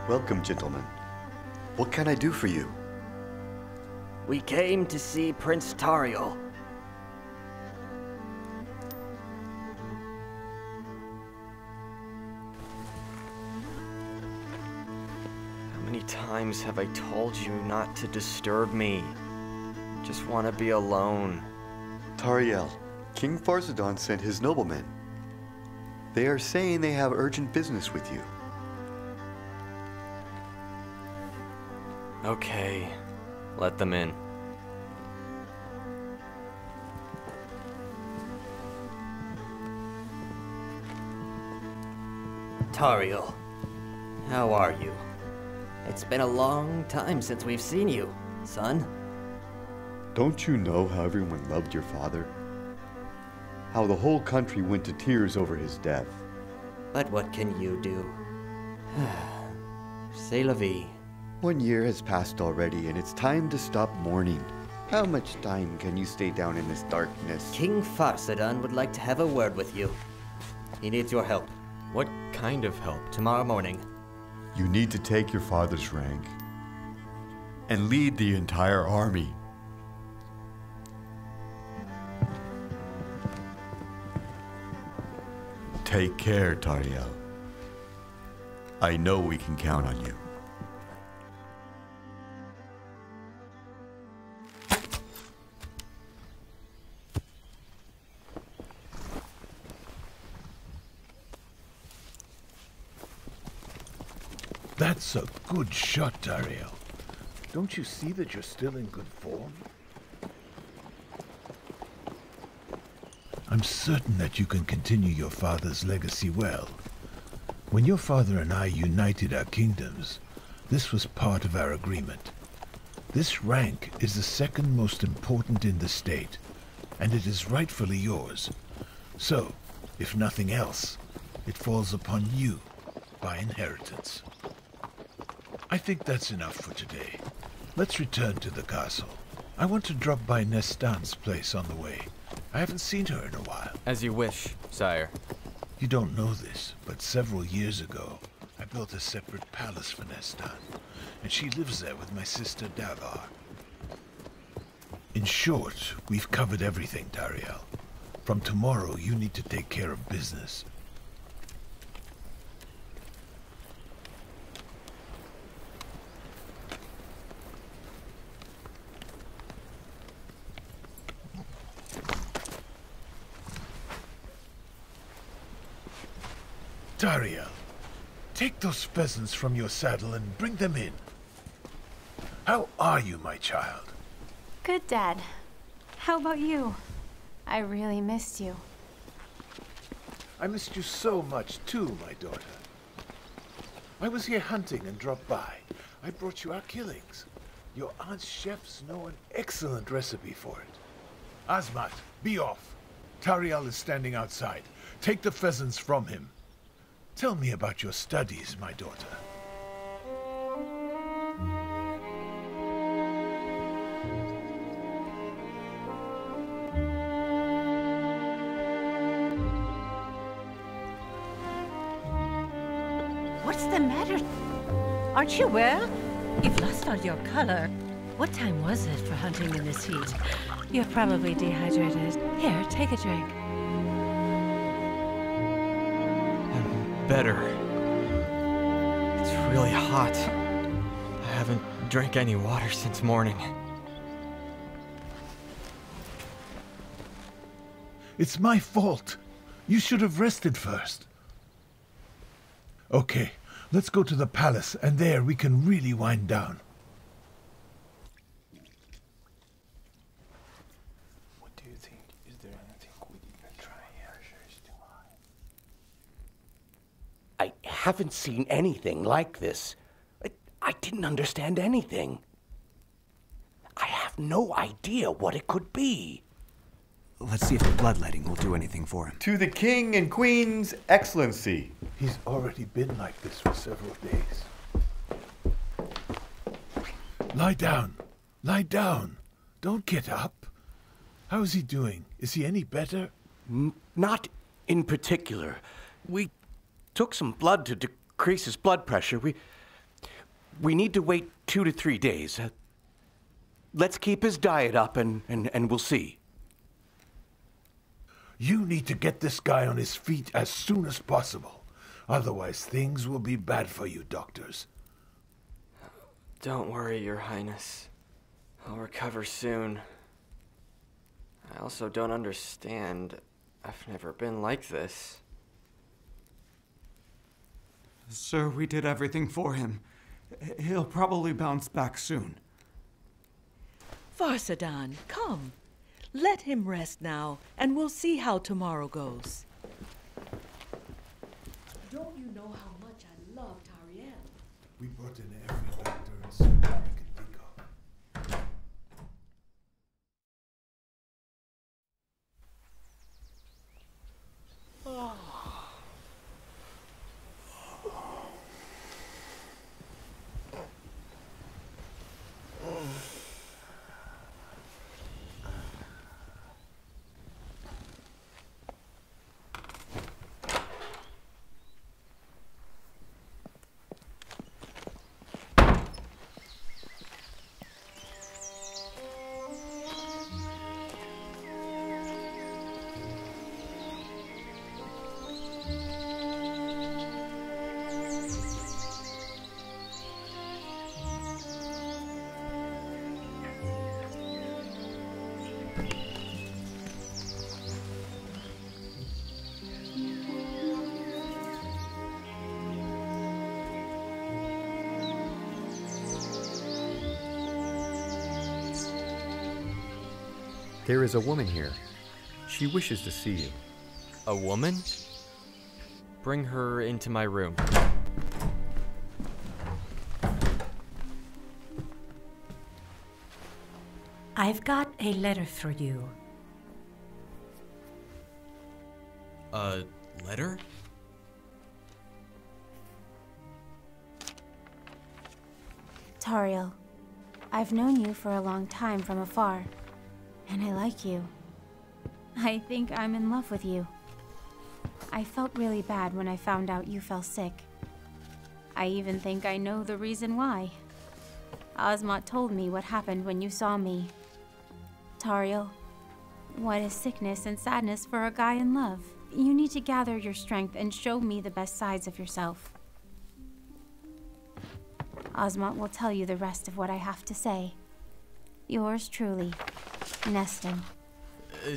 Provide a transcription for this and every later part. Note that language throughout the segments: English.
Welcome, gentlemen. What can I do for you? We came to see Prince Tariel. How many times have I told you not to disturb me? Just want to be alone. Tariel, King Fridon sent his noblemen. They are saying they have urgent business with you. Okay, let them in. Tariel, how are you? It's been a long time since we've seen you, son. Don't you know how everyone loved your father? How the whole country went to tears over his death. But what can you do? C'est la vie. 1 year has passed already, and it's time to stop mourning. How much time can you stay down in this darkness? King Fridon would like to have a word with you. He needs your help. What kind of help? Tomorrow morning. You need to take your father's rank and lead the entire army. Take care, Tariel. I know we can count on you. That's a good shot, Tariel. Don't you see that you're still in good form? I'm certain that you can continue your father's legacy well. When your father and I united our kingdoms, this was part of our agreement. This rank is the second most important in the state, and it is rightfully yours. So, if nothing else, it falls upon you by inheritance. I think that's enough for today. Let's return to the castle. I want to drop by Nestan's place on the way. I haven't seen her in a while. As you wish, sire. You don't know this, but several years ago, I built a separate palace for Nestan, and she lives there with my sister Davar. In short, we've covered everything, Tariel. From tomorrow, you need to take care of business. Tariel, take those pheasants from your saddle and bring them in. How are you, my child? Good, Dad. How about you? I really missed you. I missed you so much too, my daughter. I was here hunting and dropped by. I brought you our killings. Your aunt's chefs know an excellent recipe for it. Asmat, be off. Tariel is standing outside. Take the pheasants from him. Tell me about your studies, my daughter. What's the matter? Aren't you well? You've lost all your color. What time was it for hunting in this heat? You're probably dehydrated. Here, take a drink. Better. It's really hot. I haven't drank any water since morning. It's my fault. You should have rested first. Okay, let's go to the palace, and there we can really wind down. What do you think? Is there anything we can try here? Pressure's too high. I haven't seen anything like this. I didn't understand anything. I have no idea what it could be. Let's see if the bloodletting will do anything for him. To the King and Queen's Excellency. He's already been like this for several days. Lie down. Lie down. Don't get up. How is he doing? Is he any better? Not in particular. We took some blood to decrease his blood pressure. we need to wait 2 to 3 days. Let's keep his diet up and we'll see. You need to get this guy on his feet as soon as possible. Otherwise, things will be bad for you, doctors. Don't worry, Your Highness. I'll recover soon. I also don't understand. I've never been like this. Sir, we did everything for him. He'll probably bounce back soon. Varsadan, come. Let him rest now, and we'll see how tomorrow goes. Don't you know how much I love Tariel? We brought in every doctor and surgeon we could think of. There is a woman here. She wishes to see you. A woman? Bring her into my room. I've got a letter for you. A letter? Tariel, I've known you for a long time from afar, and I like you. I think I'm in love with you. I felt really bad when I found out you fell sick. I even think I know the reason why. Osmot told me what happened when you saw me. Tariel, what is sickness and sadness for a guy in love? You need to gather your strength and show me the best sides of yourself. Osmot will tell you the rest of what I have to say. Yours truly, Nestan.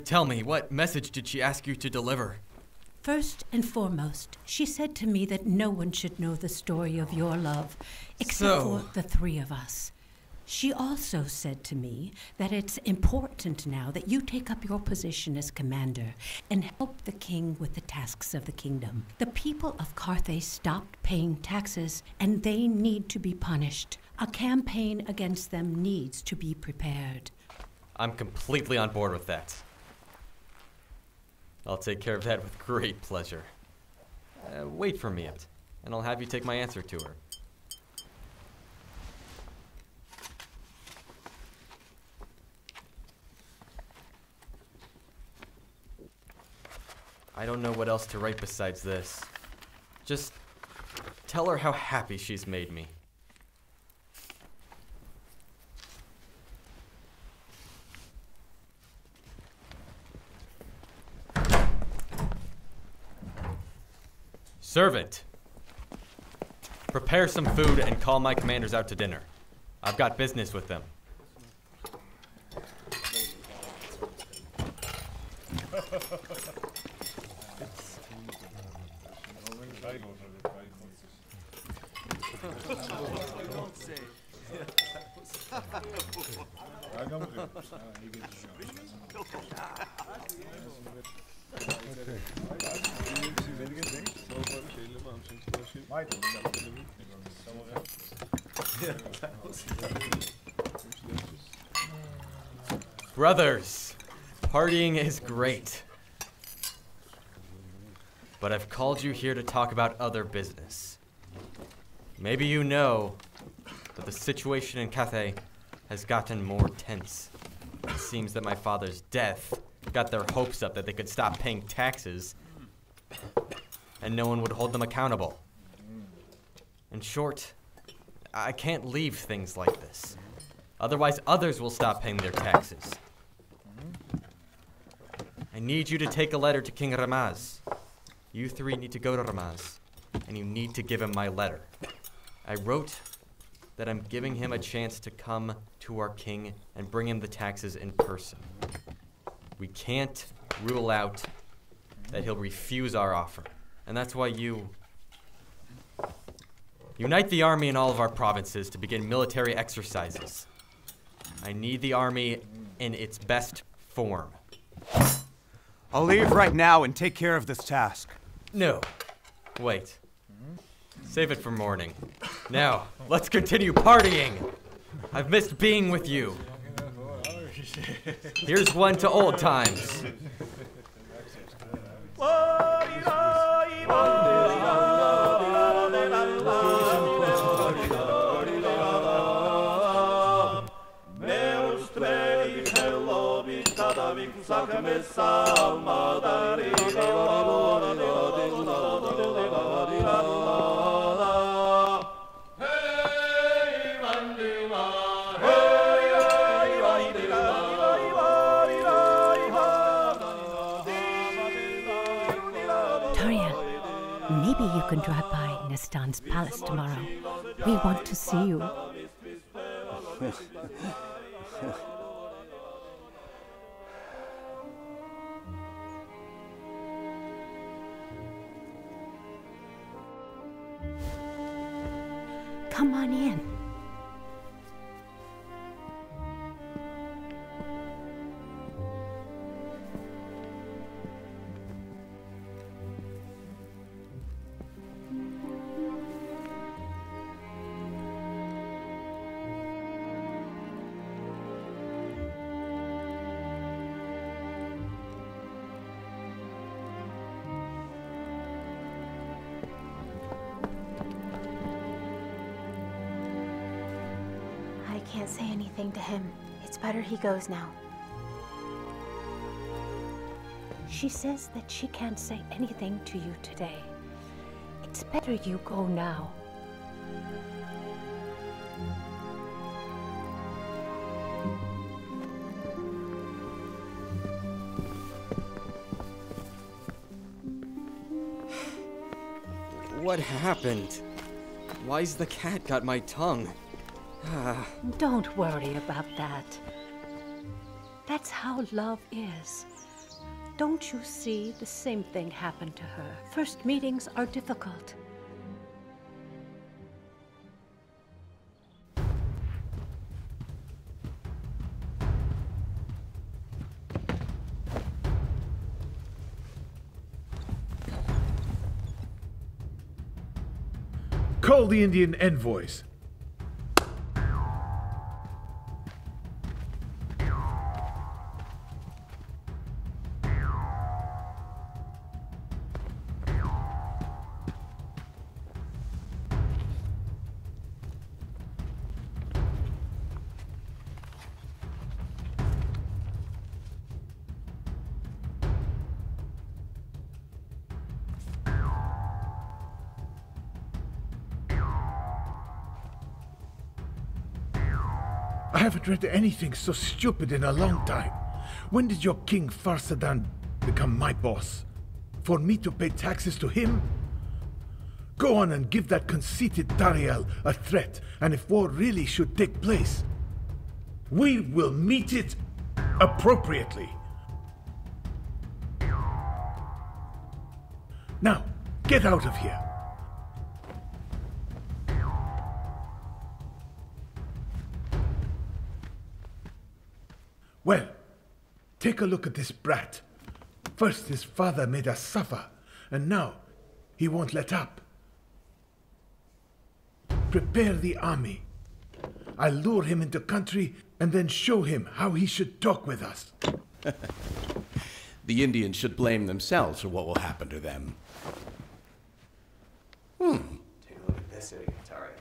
Tell me, what message did she ask you to deliver? First and foremost, she said to me that no one should know the story of your love, except for the three of us. She also said to me that it's important now that you take up your position as commander and help the king with the tasks of the kingdom. The people of Carthay stopped paying taxes, and they need to be punished. A campaign against them needs to be prepared. I'm completely on board with that. I'll take care of that with great pleasure. Wait for me, and I'll have you take my answer to her. I don't know what else to write besides this. Just tell her how happy she's made me. Servant, prepare some food and call my commanders out to dinner. I've got business with them. Brothers, partying is great. But I've called you here to talk about other business. Maybe you know that the situation in Cathay has gotten more tense. It seems that my father's death got their hopes up that they could stop paying taxes and no one would hold them accountable. In short, I can't leave things like this. Otherwise, others will stop paying their taxes. I need you to take a letter to King Ramas. You three need to go to Ramas, and you need to give him my letter. I wrote that I'm giving him a chance to come to our king and bring him the taxes in person. We can't rule out that he'll refuse our offer. And that's why you unite the army in all of our provinces to begin military exercises. I need the army in its best form. I'll leave right now and take care of this task. No. Wait. Save it for morning. Now, let's continue partying. I've missed being with you. Here's one to old times. Tariel, maybe you can drive by Nestan's palace tomorrow. We want to see you. Come on in. I can't say anything to him. It's better he goes now. She says that she can't say anything to you today. It's better you go now. What happened? Why's the cat got my tongue? Don't worry about that. That's how love is. Don't you see the same thing happened to her? First meetings are difficult. Call the Indian envoys. I haven't read anything so stupid in a long time. When did your king Fridon become my boss? For me to pay taxes to him? Go on and give that conceited Tariel a threat, and if war really should take place, we will meet it appropriately. Now, get out of here. Well, take a look at this brat. First his father made us suffer, and now he won't let up. Prepare the army. I'll lure him into country and then show him how he should talk with us. The Indians should blame themselves for what will happen to them. Take a look at this, Tariel.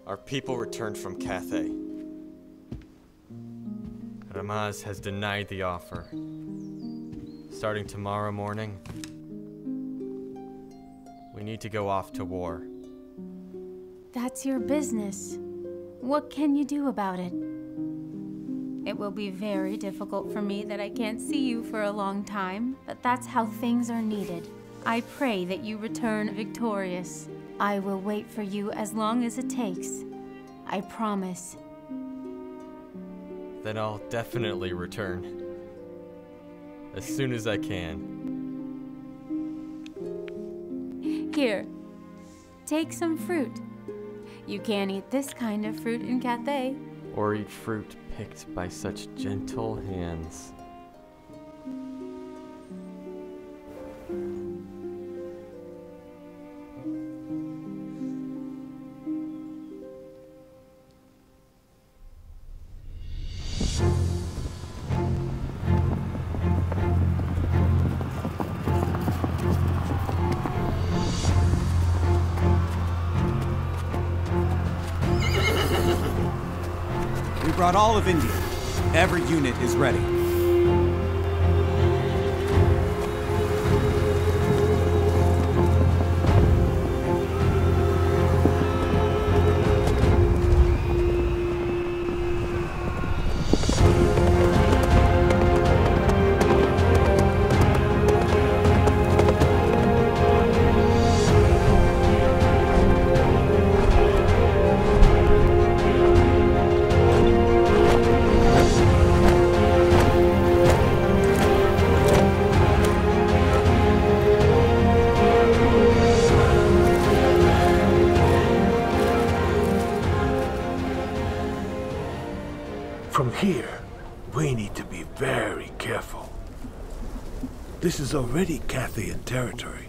Our people returned from Cathay. Ramas has denied the offer. Starting tomorrow morning, we need to go off to war. That's your business. What can you do about it? It will be very difficult for me that I can't see you for a long time, but that's how things are needed. I pray that you return victorious. I will wait for you as long as it takes. I promise. Then I'll definitely return. As soon as I can. Here, take some fruit. You can't eat this kind of fruit in Cathay. Or eat fruit picked by such gentle hands. We brought all of India. Every unit is ready. From here, we need to be very careful. This is already Cathayan territory.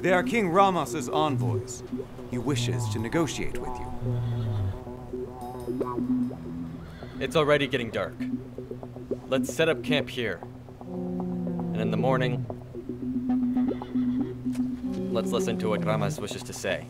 They are King Ramas's envoys. He wishes to negotiate with you. It's already getting dark. Let's set up camp here. And in the morning, let's listen to what Ramas wishes to say.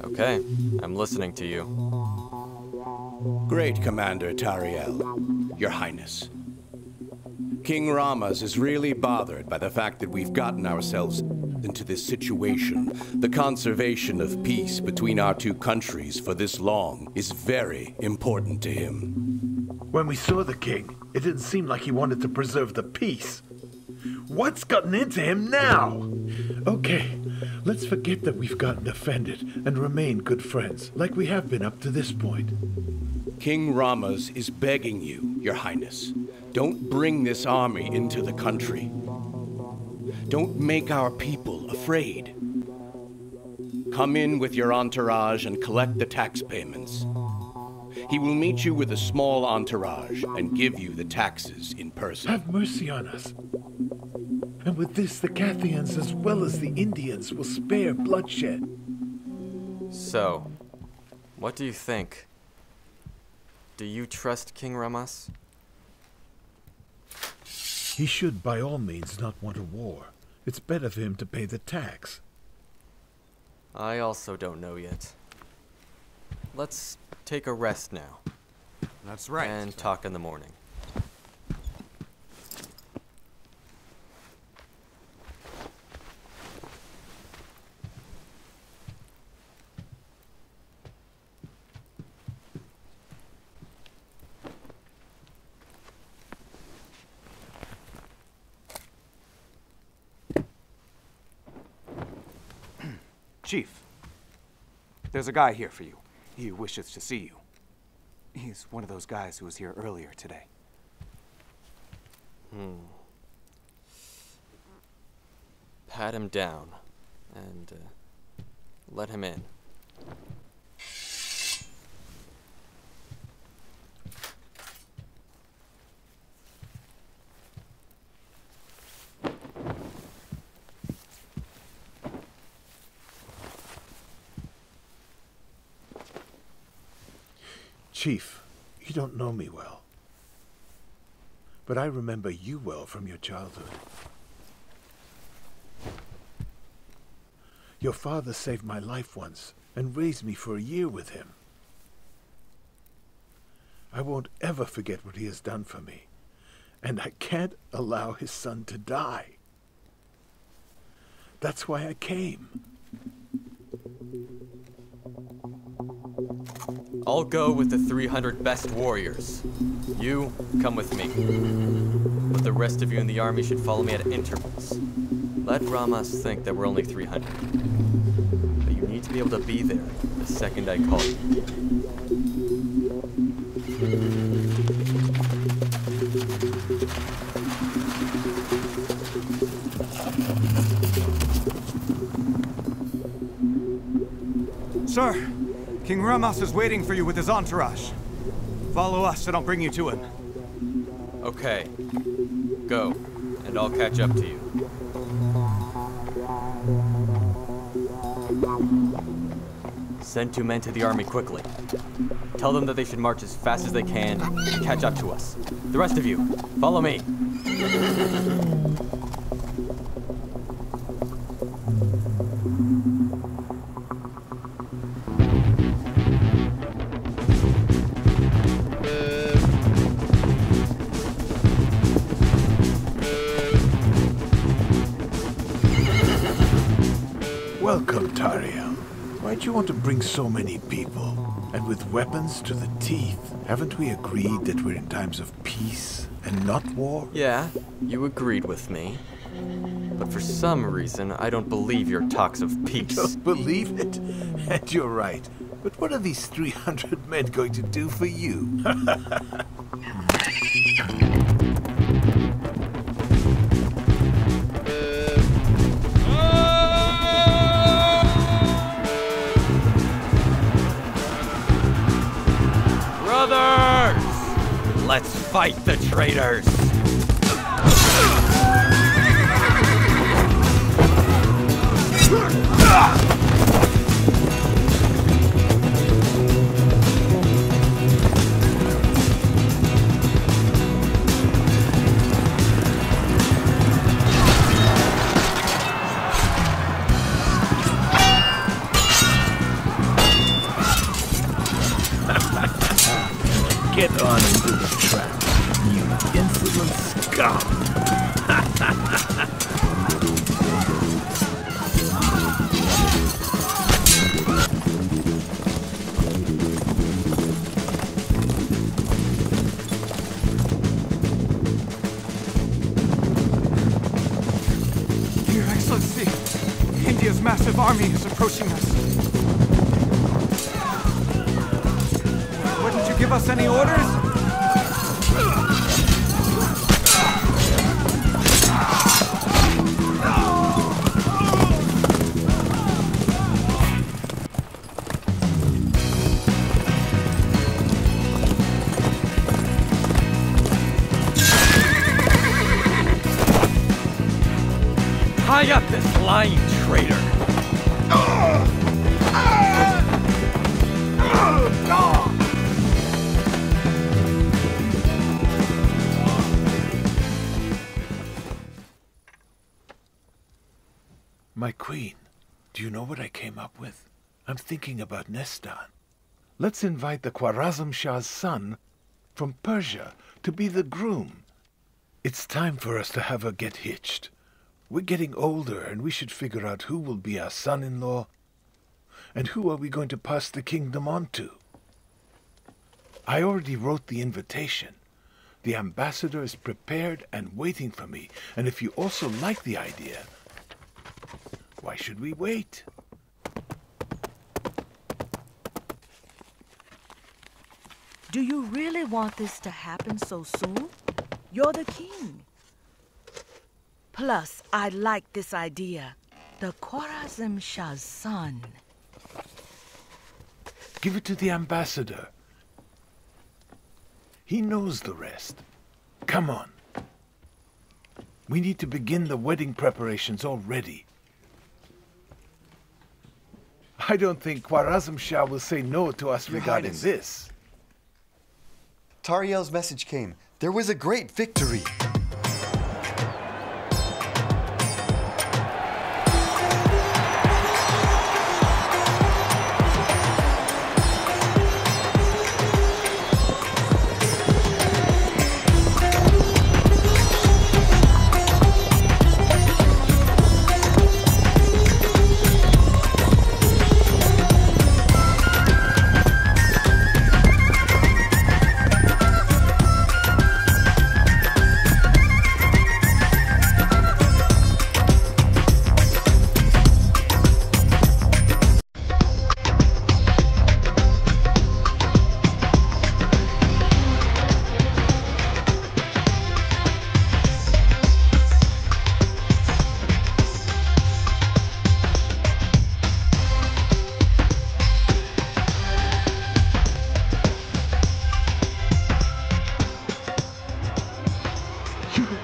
Okay, I'm listening to you. Great, Commander Tariel, Your Highness. King Ramas is really bothered by the fact that we've gotten ourselves into this situation. The conservation of peace between our two countries for this long is very important to him. When we saw the king, it didn't seem like he wanted to preserve the peace. What's gotten into him now? Okay, let's forget that we've gotten offended and remain good friends, like we have been up to this point. King Ramas is begging you, Your Highness. Don't bring this army into the country. Don't make our people afraid. Come in with your entourage and collect the tax payments. He will meet you with a small entourage and give you the taxes in person. Have mercy on us. And with this, the Cathayans as well as the Indians will spare bloodshed. So, what do you think? Do you trust King Ramas? He should by all means not want a war. It's better for him to pay the tax. I also don't know yet. Let's take a rest now. That's right. And talk in the morning. Chief, there's a guy here for you. He wishes to see you. He's one of those guys who was here earlier today. Pat him down and let him in. Chief, you don't know me well, but I remember you well from your childhood. Your father saved my life once and raised me for a year with him. I won't ever forget what he has done for me, and I can't allow his son to die. That's why I came. I'll go with the 300 best warriors. You, come with me. But the rest of you in the army should follow me at intervals. Let Ramas think that we're only 300. But you need to be able to be there the second I call you. Sir, King Ramas is waiting for you with his entourage. Follow us and I'll bring you to him. Okay. Go, and I'll catch up to you. Send 2 men to the army quickly. Tell them that they should march as fast as they can and catch up to us. The rest of you, follow me. Welcome, Tariel. Why'd you want to bring so many people? And with weapons to the teeth? Haven't we agreed that we're in times of peace and not war? Yeah, you agreed with me. But for some reason, I don't believe your talks of peace. Don't believe it? And you're right. But what are these 300 men going to do for you? Brothers! Let's fight the traitors! Get on into the trap, you insolent scum! Your Excellency, India's massive army is approaching us. Wouldn't you give us any orders? Tie up this lying traitor! My queen, do you know what I came up with? I'm thinking about Nestan. Let's invite the Khwarazm Shah's son from Persia to be the groom. It's time for us to have her get hitched. We're getting older, and we should figure out who will be our son-in-law, and who are we going to pass the kingdom on to. I already wrote the invitation. The ambassador is prepared and waiting for me, and if you also like the idea, why should we wait? Do you really want this to happen so soon? You're the king. Plus, I like this idea. The Khwarazm Shah's son. Give it to the ambassador. He knows the rest. Come on. We need to begin the wedding preparations already. I don't think Khwarazm Shah will say no to us regarding this. Tariel's message came. There was a great victory.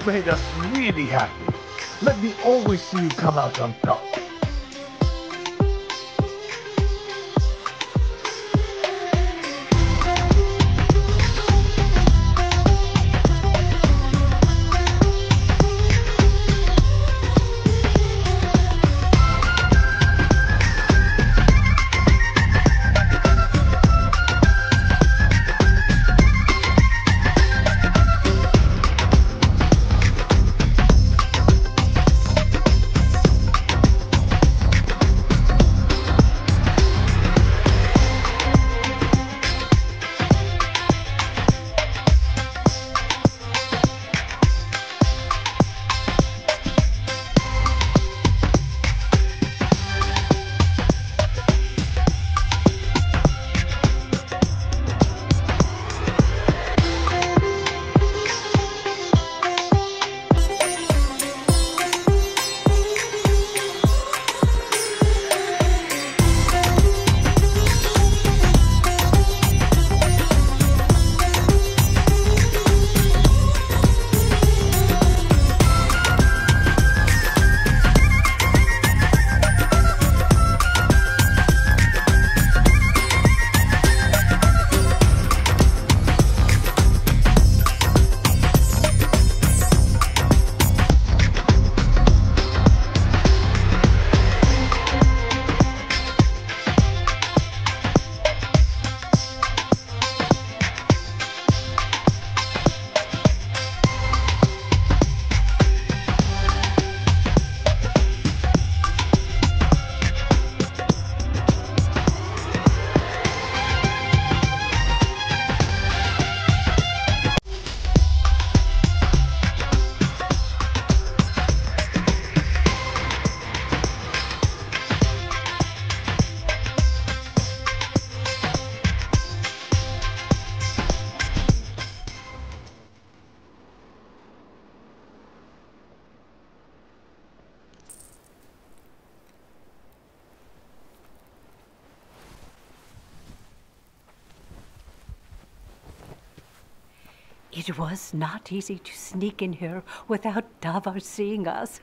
Made us really happy. Let me always see you come out on top. It was not easy to sneak in here without Davar seeing us.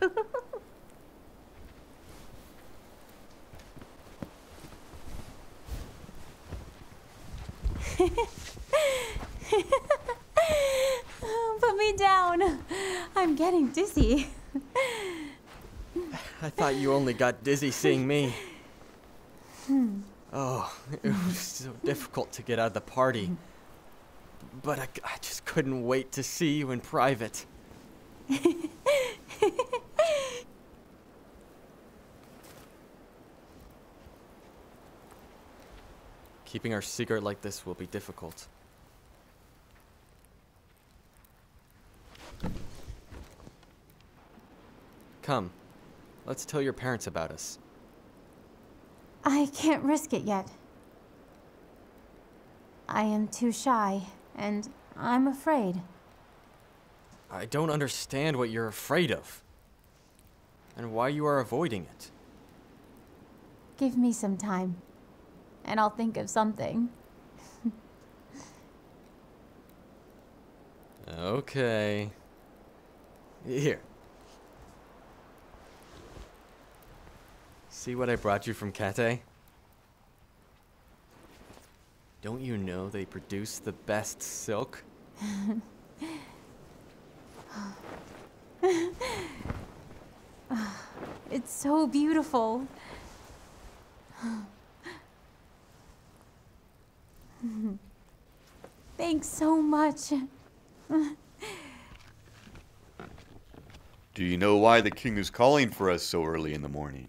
Put me down. I'm getting dizzy. I thought you only got dizzy seeing me. Oh, it was so difficult to get out of the party. But I just couldn't wait to see you in private. Keeping our secret like this will be difficult. Come, let's tell your parents about us. I can't risk it yet. I am too shy, and I'm afraid. I don't understand what you're afraid of, and why you are avoiding it. Give me some time, and I'll think of something. Okay. Here. See what I brought you from Cathay? Don't you know they produce the best silk? It's so beautiful. Thanks so much. Do you know why the king is calling for us so early in the morning?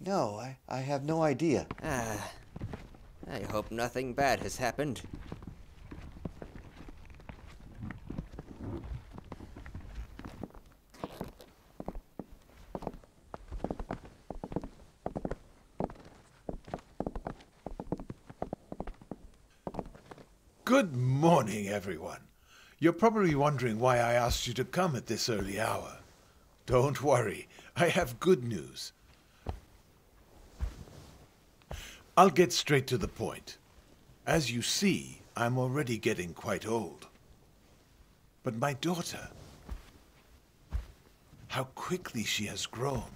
No, I have no idea. I hope nothing bad has happened. Good morning, everyone. You're probably wondering why I asked you to come at this early hour. Don't worry, I have good news. I'll get straight to the point. As you see, I'm already getting quite old. But my daughter, how quickly she has grown.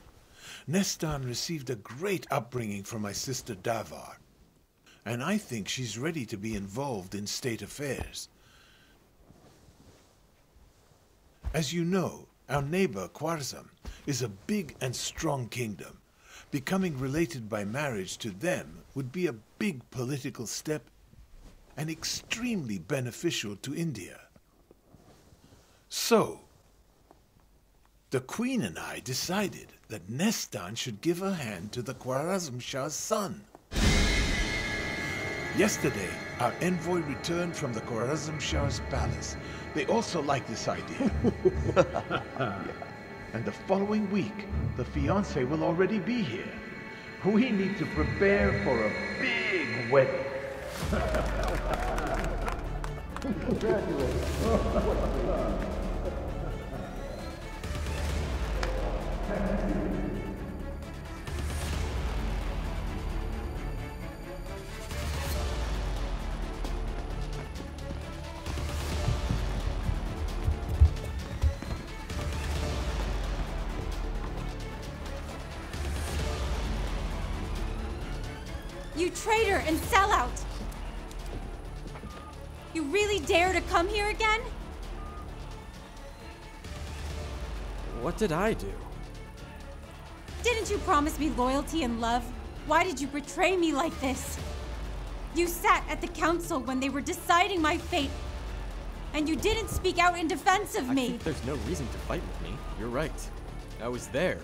Nestan received a great upbringing from my sister Davar, and I think she's ready to be involved in state affairs. As you know, our neighbor Khwarazm is a big and strong kingdom. Becoming related by marriage to them would be a big political step and extremely beneficial to India. So, the Queen and I decided that Nestan should give a hand to the Khwarazm Shah's son. Yesterday, our envoy returned from the Khwarazm Shah's palace. They also like this idea. And the following week, the fiancé will already be here. We need to prepare for a big wedding. You traitor and sellout! You really dare to come here again? What did I do? Didn't you promise me loyalty and love? Why did you betray me like this? You sat at the council when they were deciding my fate, and you didn't speak out in defense of me. I think there's no reason to fight with me. You're right. I was there.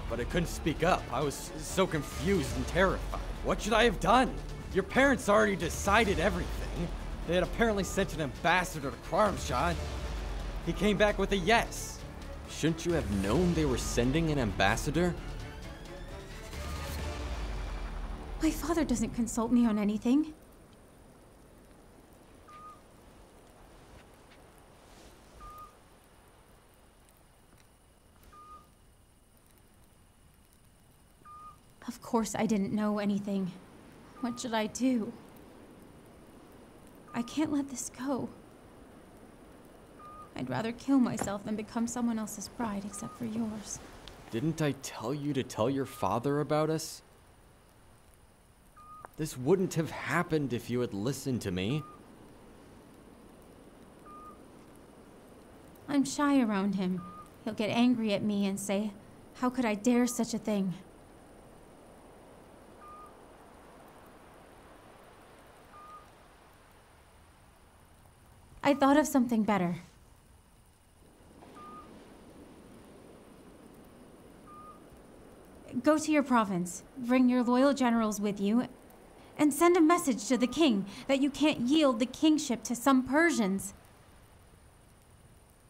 But I couldn't speak up. I was so confused and terrified. What should I have done? Your parents already decided everything. They had apparently sent an ambassador to Khwarazm Shah. He came back with a yes. Shouldn't you have known they were sending an ambassador? My father doesn't consult me on anything. Of course I didn't know anything. What should I do? I can't let this go. I'd rather kill myself than become someone else's bride except for yours. Didn't I tell you to tell your father about us? This wouldn't have happened if you had listened to me. I'm shy around him. He'll get angry at me and say, "How could I dare such a thing?" I thought of something better. Go to your province, bring your loyal generals with you, and send a message to the king that you can't yield the kingship to some Persians.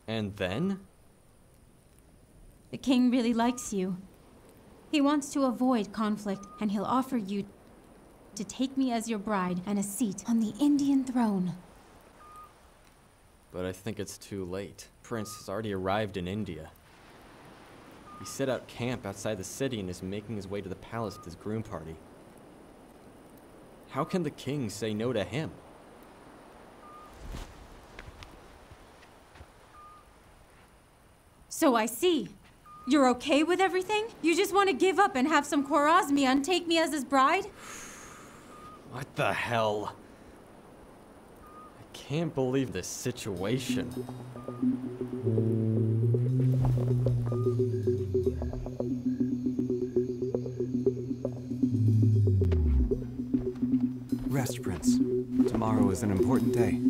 And then? The king really likes you. He wants to avoid conflict, and he'll offer you to take me as your bride and a seat on the Indian throne. But I think it's too late. Prince has already arrived in India. He set out camp outside the city and is making his way to the palace with his groom party. How can the king say no to him? So I see. You're okay with everything? You just want to give up and have some Khwarazmian take me as his bride? What the hell? I can't believe this situation. Rest, Prince. Tomorrow is an important day.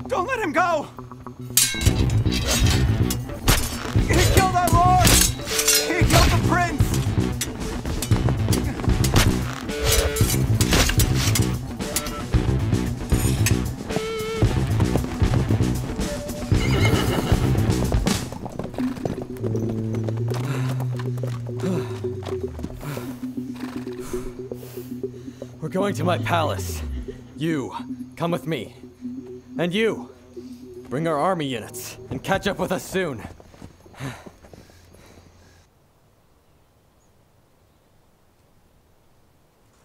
Don't let him go! He killed our lord! He killed the prince! We're going to my palace. You, come with me. And you, bring our army units and catch up with us soon.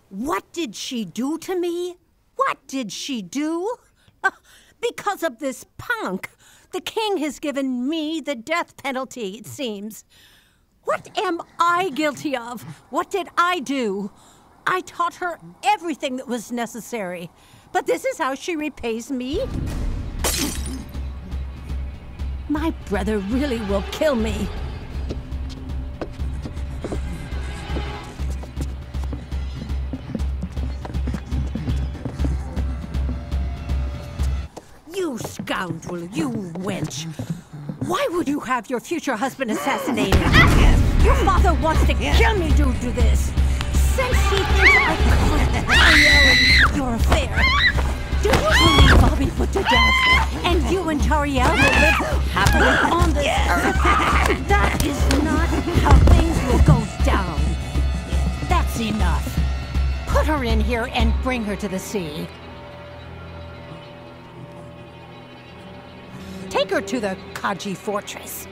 What did she do to me? What did she do? Because of this punk, the king has given me the death penalty, it seems. What am I guilty of? What did I do? I taught her everything that was necessary. But this is how she repays me? My brother really will kill me. You scoundrel, you wench. Why would you have your future husband assassinated? Your father wants to kill me due to this. Since he thinks I caught Tariel in your affair, do you believe I'll be put to death? And you and Tariel will live happily on this earth? That is not how things will go down. That's enough. Put her in here and bring her to the sea. Take her to the Kaji fortress.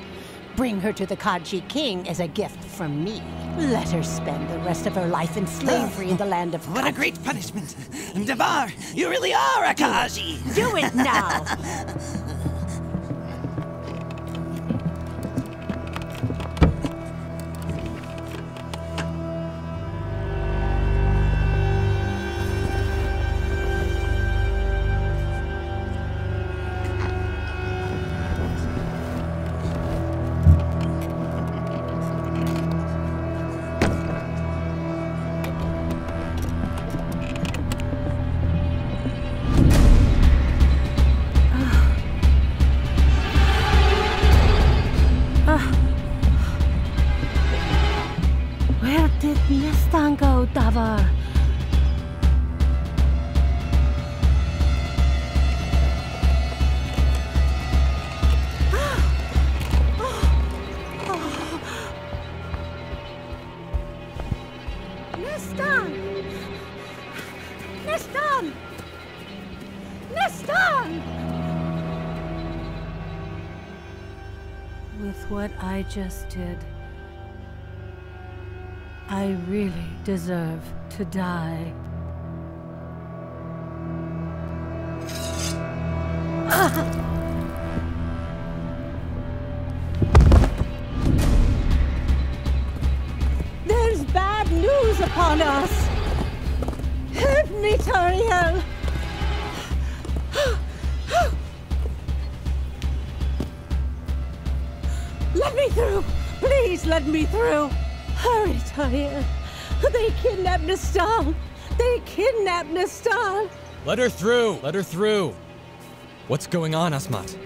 Bring her to the Kaji king as a gift from me. Let her spend the rest of her life in slavery in the land of Kaji. What a great punishment. Devar, you really are a Kaji. Do it now. Where did Nestan go, Davar? Nestan! Nestan! Nestan! With what I just did, I really deserve to die. There's bad news upon us! Help me, Tariel! Let me through! Please let me through! Hurry, Tariel! They kidnapped Nestan! They kidnapped Nestan! Let her through! Let her through! What's going on, Asmat?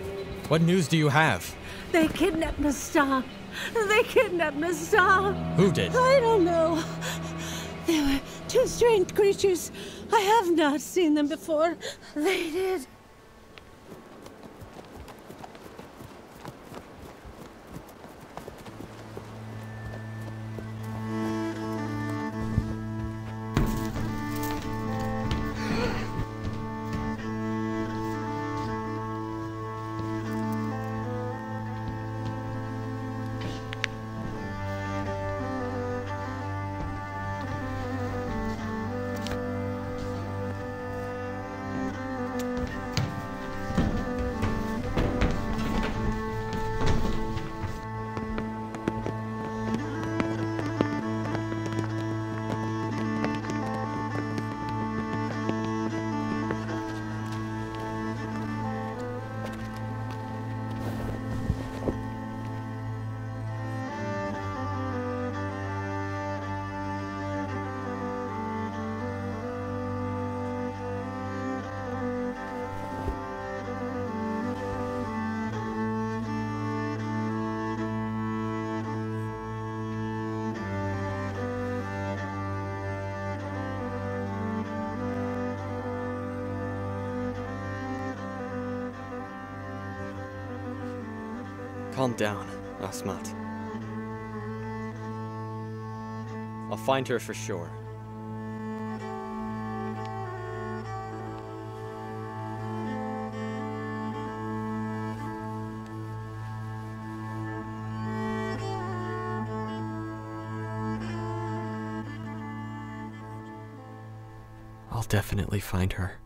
What news do you have? They kidnapped Nestan! They kidnapped Nestan! Who did? I don't know. They were two strange creatures. I have not seen them before. They did. Calm down, Asmat. I'll find her for sure. I'll definitely find her.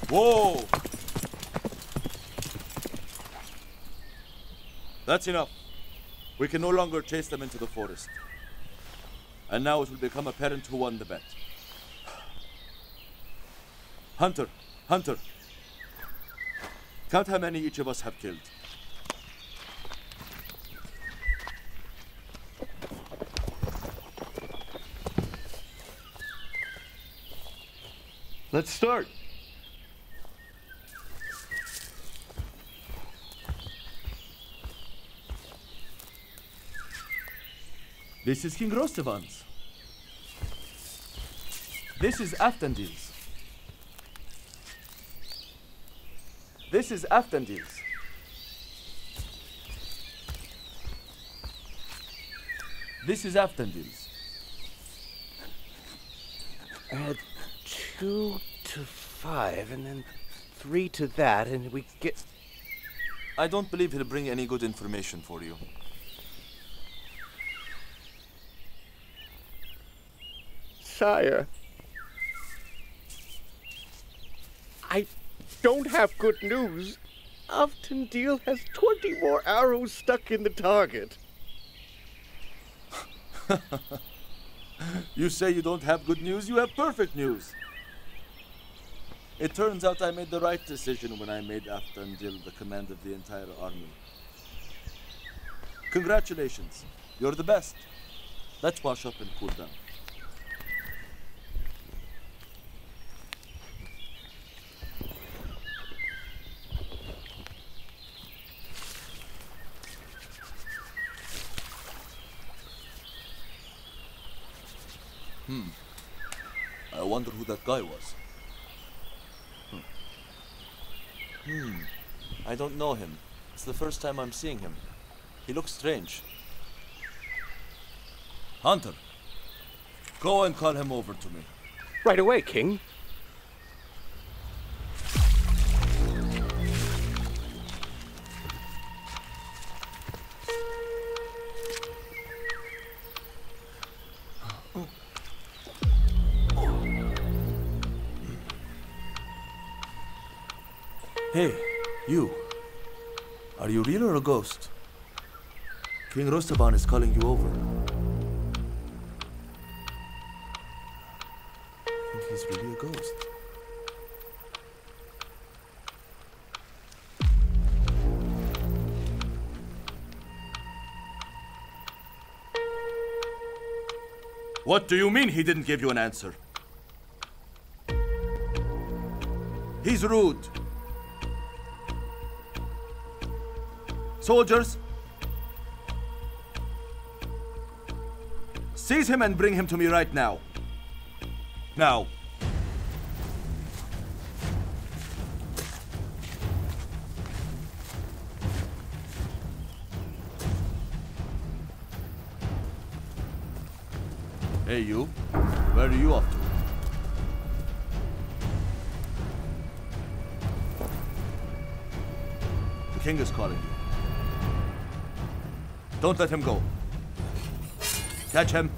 Whoa! That's enough. We can no longer chase them into the forest. And now it will become apparent who won the bet. Hunter! Hunter! Count how many each of us have killed. Let's start. This is King Rostevan's. This is Avtandil's. This is Avtandil's. This is Avtandil's. Add 2 to 5, and then 3 to that, and we get... I don't believe he'll bring any good information for you. Sire, I don't have good news. Avtandil has 20 more arrows stuck in the target. You say you don't have good news, you have perfect news. It turns out I made the right decision when I made Avtandil the command of the entire army. Congratulations. You're the best. Let's wash up and cool down. I wonder who that guy was. I don't know him. It's the first time I'm seeing him. He looks strange. Hunter, go and call him over to me. Right away, King. Hey, you. Are you real or a ghost? King Rostaban is calling you over. I think he's really a ghost. What do you mean he didn't give you an answer? He's rude. Soldiers, seize him and bring him to me right now. Now. Hey, you. Where are you off to? The king is calling you. Don't let him go. Catch him.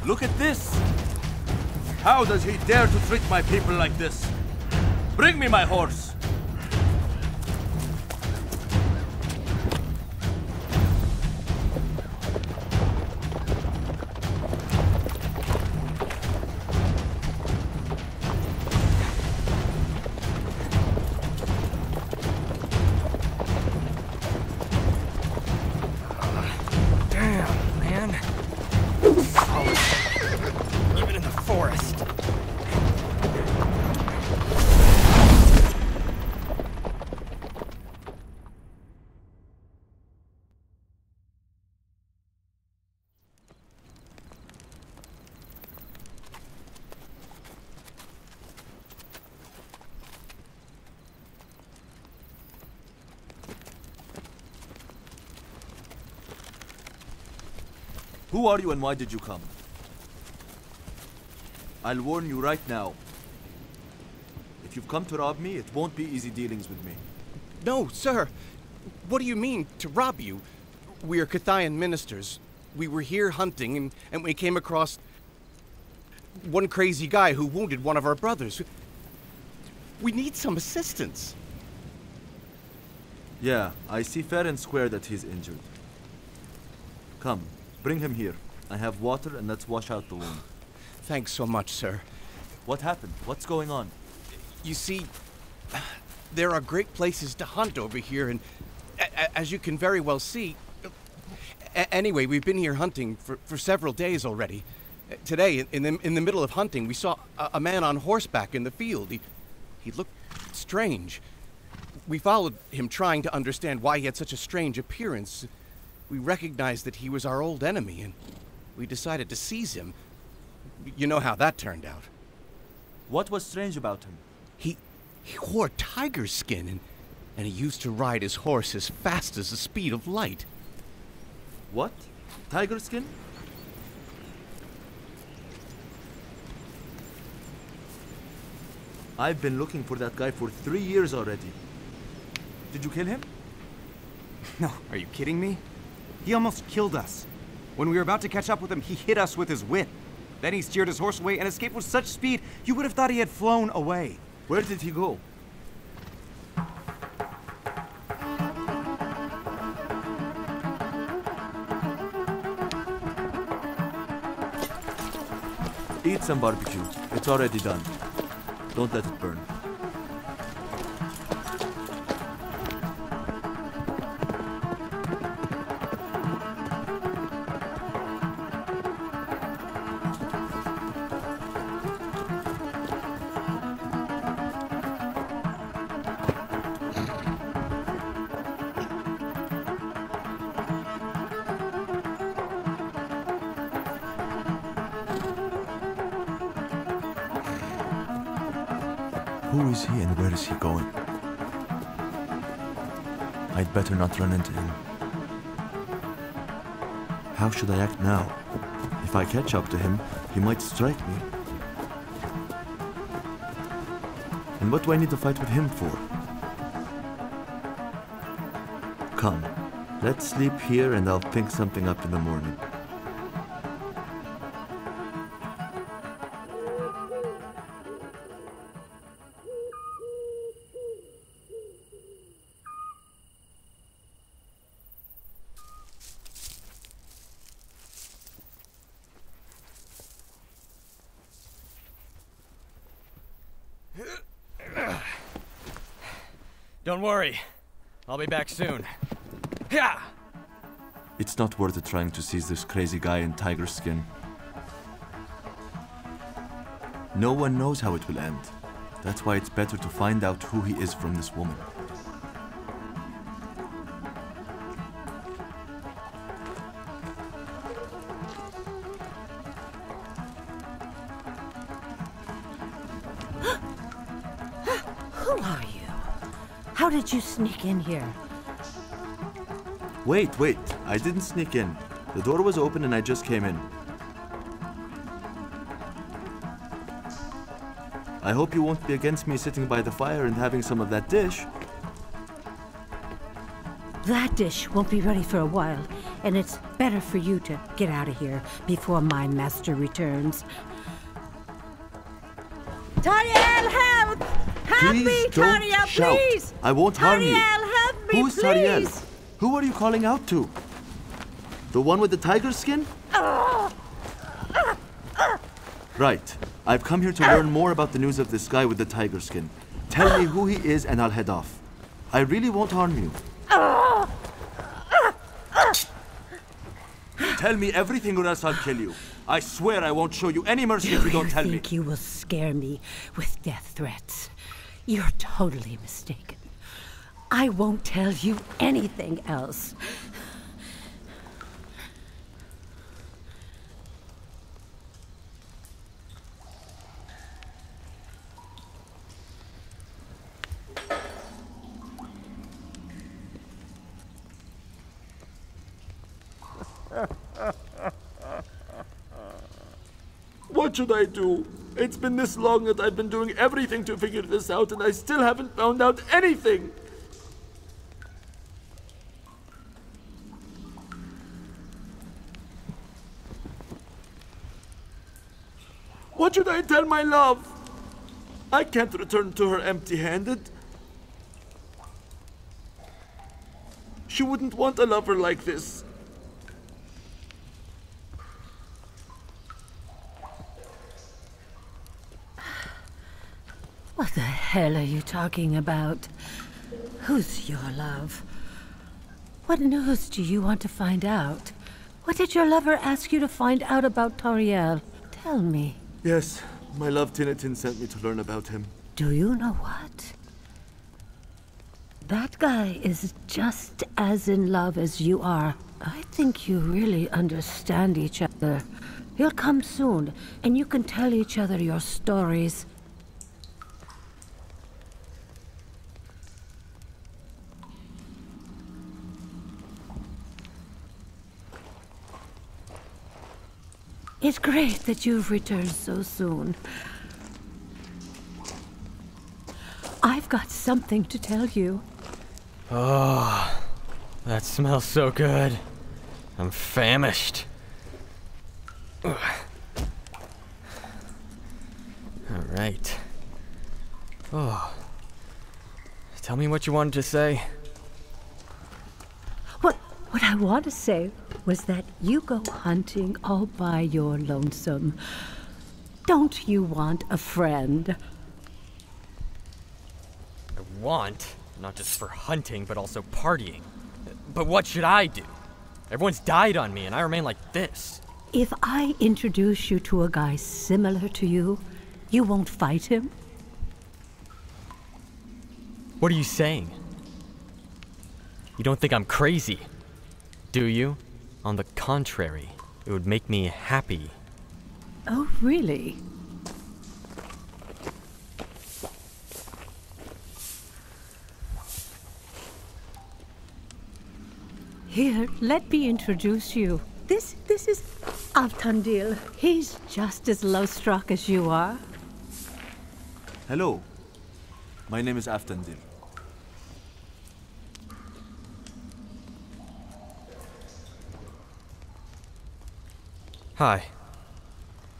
Look at this! How does he dare to treat my people like this? Bring me my horse! Who are you and why did you come? I'll warn you right now. If you've come to rob me, it won't be easy dealings with me. No, sir. What do you mean, to rob you? We are Cathayan ministers. We were here hunting, and we came across one crazy guy who wounded one of our brothers. We need some assistance. Yeah, I see fair and square that he's injured. Come, bring him here. I have water and let's wash out the wound. Thanks so much, sir. What happened? What's going on? You see, there are great places to hunt over here, and as you can very well see... Anyway, we've been here hunting for several days already. Today, in the middle of hunting, we saw a man on horseback in the field. He looked strange. We followed him, trying to understand why he had such a strange appearance. We recognized that he was our old enemy, and we decided to seize him. You know how that turned out. What was strange about him? He wore tiger skin, and he used to ride his horse as fast as the speed of light. What? Tiger skin? I've been looking for that guy for 3 years already. Did you kill him? No, are you kidding me? He almost killed us. When we were about to catch up with him, he hit us with his whip. Then he steered his horse away and escaped with such speed, you would have thought he had flown away. Where did he go? Eat some barbecue. It's already done. Don't let it burn. Who is he and where is he going? I'd better not run into him. How should I act now? If I catch up to him, he might strike me. And what do I need to fight with him for? Come, let's sleep here and I'll think something up in the morning. Don't worry. I'll be back soon. Yeah! It's not worth it trying to seize this crazy guy in tiger skin. No one knows how it will end. That's why it's better to find out who he is from this woman. Who are you? How did you sneak in here? Wait. I didn't sneak in. The door was open and I just came in. I hope you won't be against me sitting by the fire and having some of that dish. That dish won't be ready for a while, and it's better for you to get out of here before my master returns. Tariel, help! Help Please me, don't Tariel, shout. please! I won't harm you. Tariel, help me, Who's please! Tariel? Who are you calling out to? The one with the tiger skin? Right. I've come here to learn more about the news of this guy with the tiger skin. Tell me who he is and I'll head off. I really won't harm you. Tell me everything or else I'll kill you. I swear I won't show you any mercy if you don't tell me. You think you will scare me with death threats? You're totally mistaken. I won't tell you anything else. What should I do? It's been this long that I've been doing everything to figure this out and I still haven't found out anything. What should I tell my love? I can't return to her empty-handed. She wouldn't want a lover like this. What the hell are you talking about? Who's your love? What news do you want to find out? What did your lover ask you to find out about Tariel? Tell me. Yes, my love Tinatin sent me to learn about him. Do you know what? That guy is just as in love as you are. I think you really understand each other. He'll come soon, and you can tell each other your stories. It's great that you've returned so soon. I've got something to tell you. Oh, That smells so good. I'm famished. Ugh. All right. Oh. Tell me what you wanted to say. What I want to say was that you go hunting all by your lonesome. Don't you want a friend? I want, not just for hunting, but also partying. But what should I do? Everyone's died on me, and I remain like this. If I introduce you to a guy similar to you, you won't fight him? What are you saying? You don't think I'm crazy, do you? On the contrary, it would make me happy. Oh, really? Here, let me introduce you. This is Avtandil. He's just as love-struck as you are. Hello. My name is Avtandil. Hi.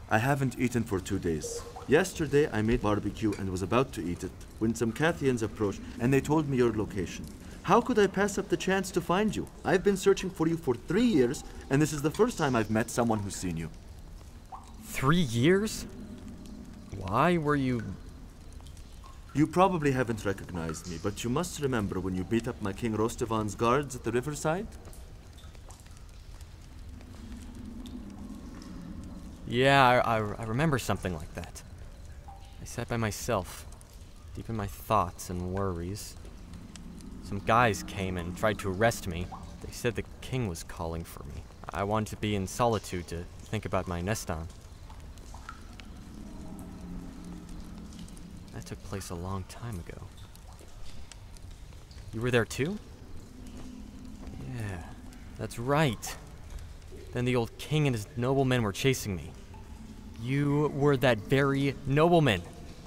I haven't eaten for 2 days. Yesterday I made barbecue and was about to eat it when some Cathians approached and they told me your location. How could I pass up the chance to find you? I've been searching for you for 3 years, and this is the first time I've met someone who's seen you. 3 years? Why were you... You probably haven't recognized me, but you must remember when you beat up my King Rostevan's guards at the riverside? Yeah, I remember something like that. I sat by myself, deep in my thoughts and worries. Some guys came and tried to arrest me. They said the king was calling for me. I wanted to be in solitude to think about my Nestan. That took place a long time ago. You were there too? Yeah, that's right. Then the old king and his noblemen were chasing me. You were that very nobleman.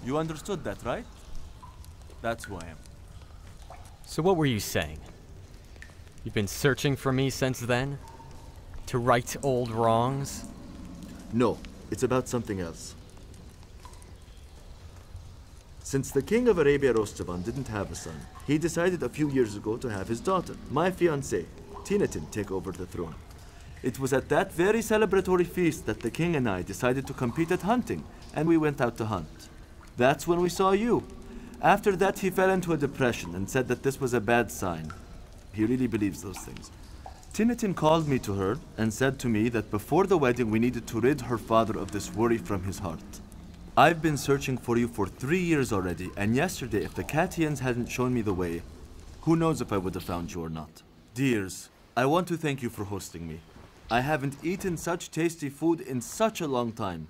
You understood that, right? That's who I am. So what were you saying? You've been searching for me since then? To right old wrongs? No, it's about something else. Since the king of Arabia Rostevan didn't have a son, he decided a few years ago to have his daughter, my fiancée, Tinatin, take over the throne. It was at that very celebratory feast that the king and I decided to compete at hunting, and we went out to hunt. That's when we saw you. After that, he fell into a depression and said that this was a bad sign. He really believes those things. Tinatin called me to her and said to me that before the wedding we needed to rid her father of this worry from his heart. I've been searching for you for 3 years already, and yesterday, if the Cathians hadn't shown me the way, who knows if I would have found you or not. Dears, I want to thank you for hosting me. I haven't eaten such tasty food in such a long time.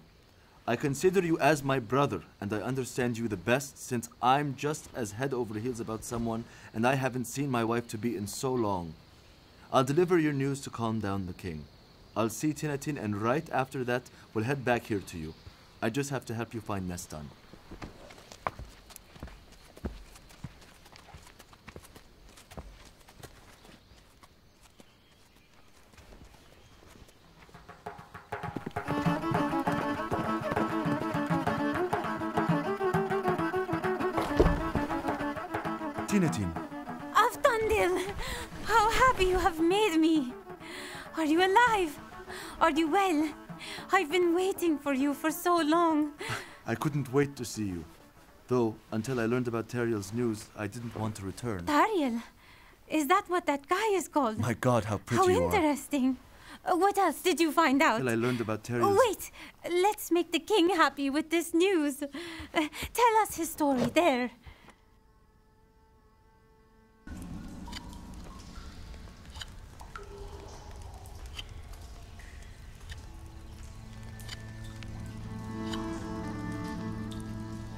I consider you as my brother, and I understand you the best since I'm just as head over heels about someone, and I haven't seen my wife-to-be in so long. I'll deliver your news to calm down the king. I'll see Tinatin, and right after that, we'll head back here to you. I just have to help you find Nestan. Tinatin. Avtandil! How happy you have made me! Are you alive? Are you well? I've been waiting for you for so long. I couldn't wait to see you. Though, until I learned about Tariel's news, I didn't want to return. Tariel? Is that what that guy is called? My God, how pretty you are. How interesting. What else did you find out? Until I learned about Tariel's... Wait, let's make the king happy with this news. Tell us his story there.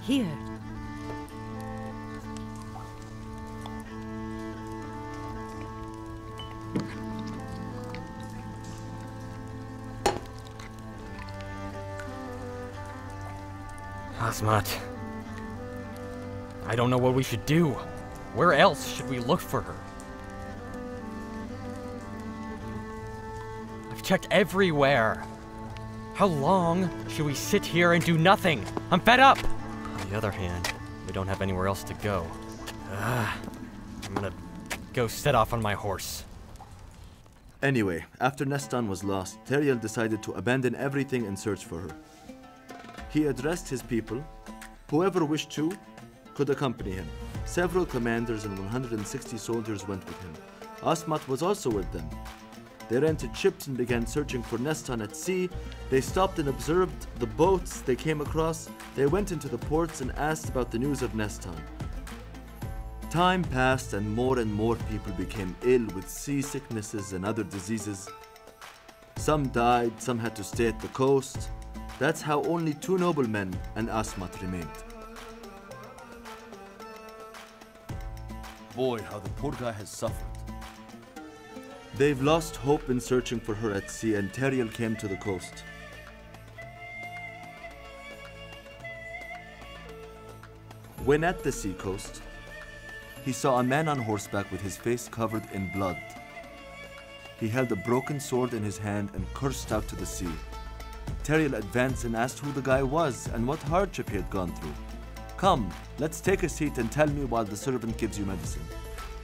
Here. Asmat. I don't know what we should do. Where else should we look for her? I've checked everywhere. How long should we sit here and do nothing? I'm fed up! On the other hand, we don't have anywhere else to go. I'm gonna go set off on my horse. Anyway, after Nestan was lost, Tariel decided to abandon everything and search for her. He addressed his people. Whoever wished to could accompany him. Several commanders and 160 soldiers went with him. Asmat was also with them. They rented ships and began searching for Nestan at sea. They stopped and observed the boats they came across. They went into the ports and asked about the news of Nestan. Time passed and more people became ill with seasicknesses and other diseases. Some died, some had to stay at the coast. That's how only 2 noblemen and Asmat remained. Boy, how the poor guy has suffered. They've lost hope in searching for her at sea, and Tariel came to the coast. When at the seacoast, he saw a man on horseback with his face covered in blood. He held a broken sword in his hand and cursed out to the sea. Tariel advanced and asked who the guy was and what hardship he had gone through. "Come, let's take a seat and tell me while the servant gives you medicine."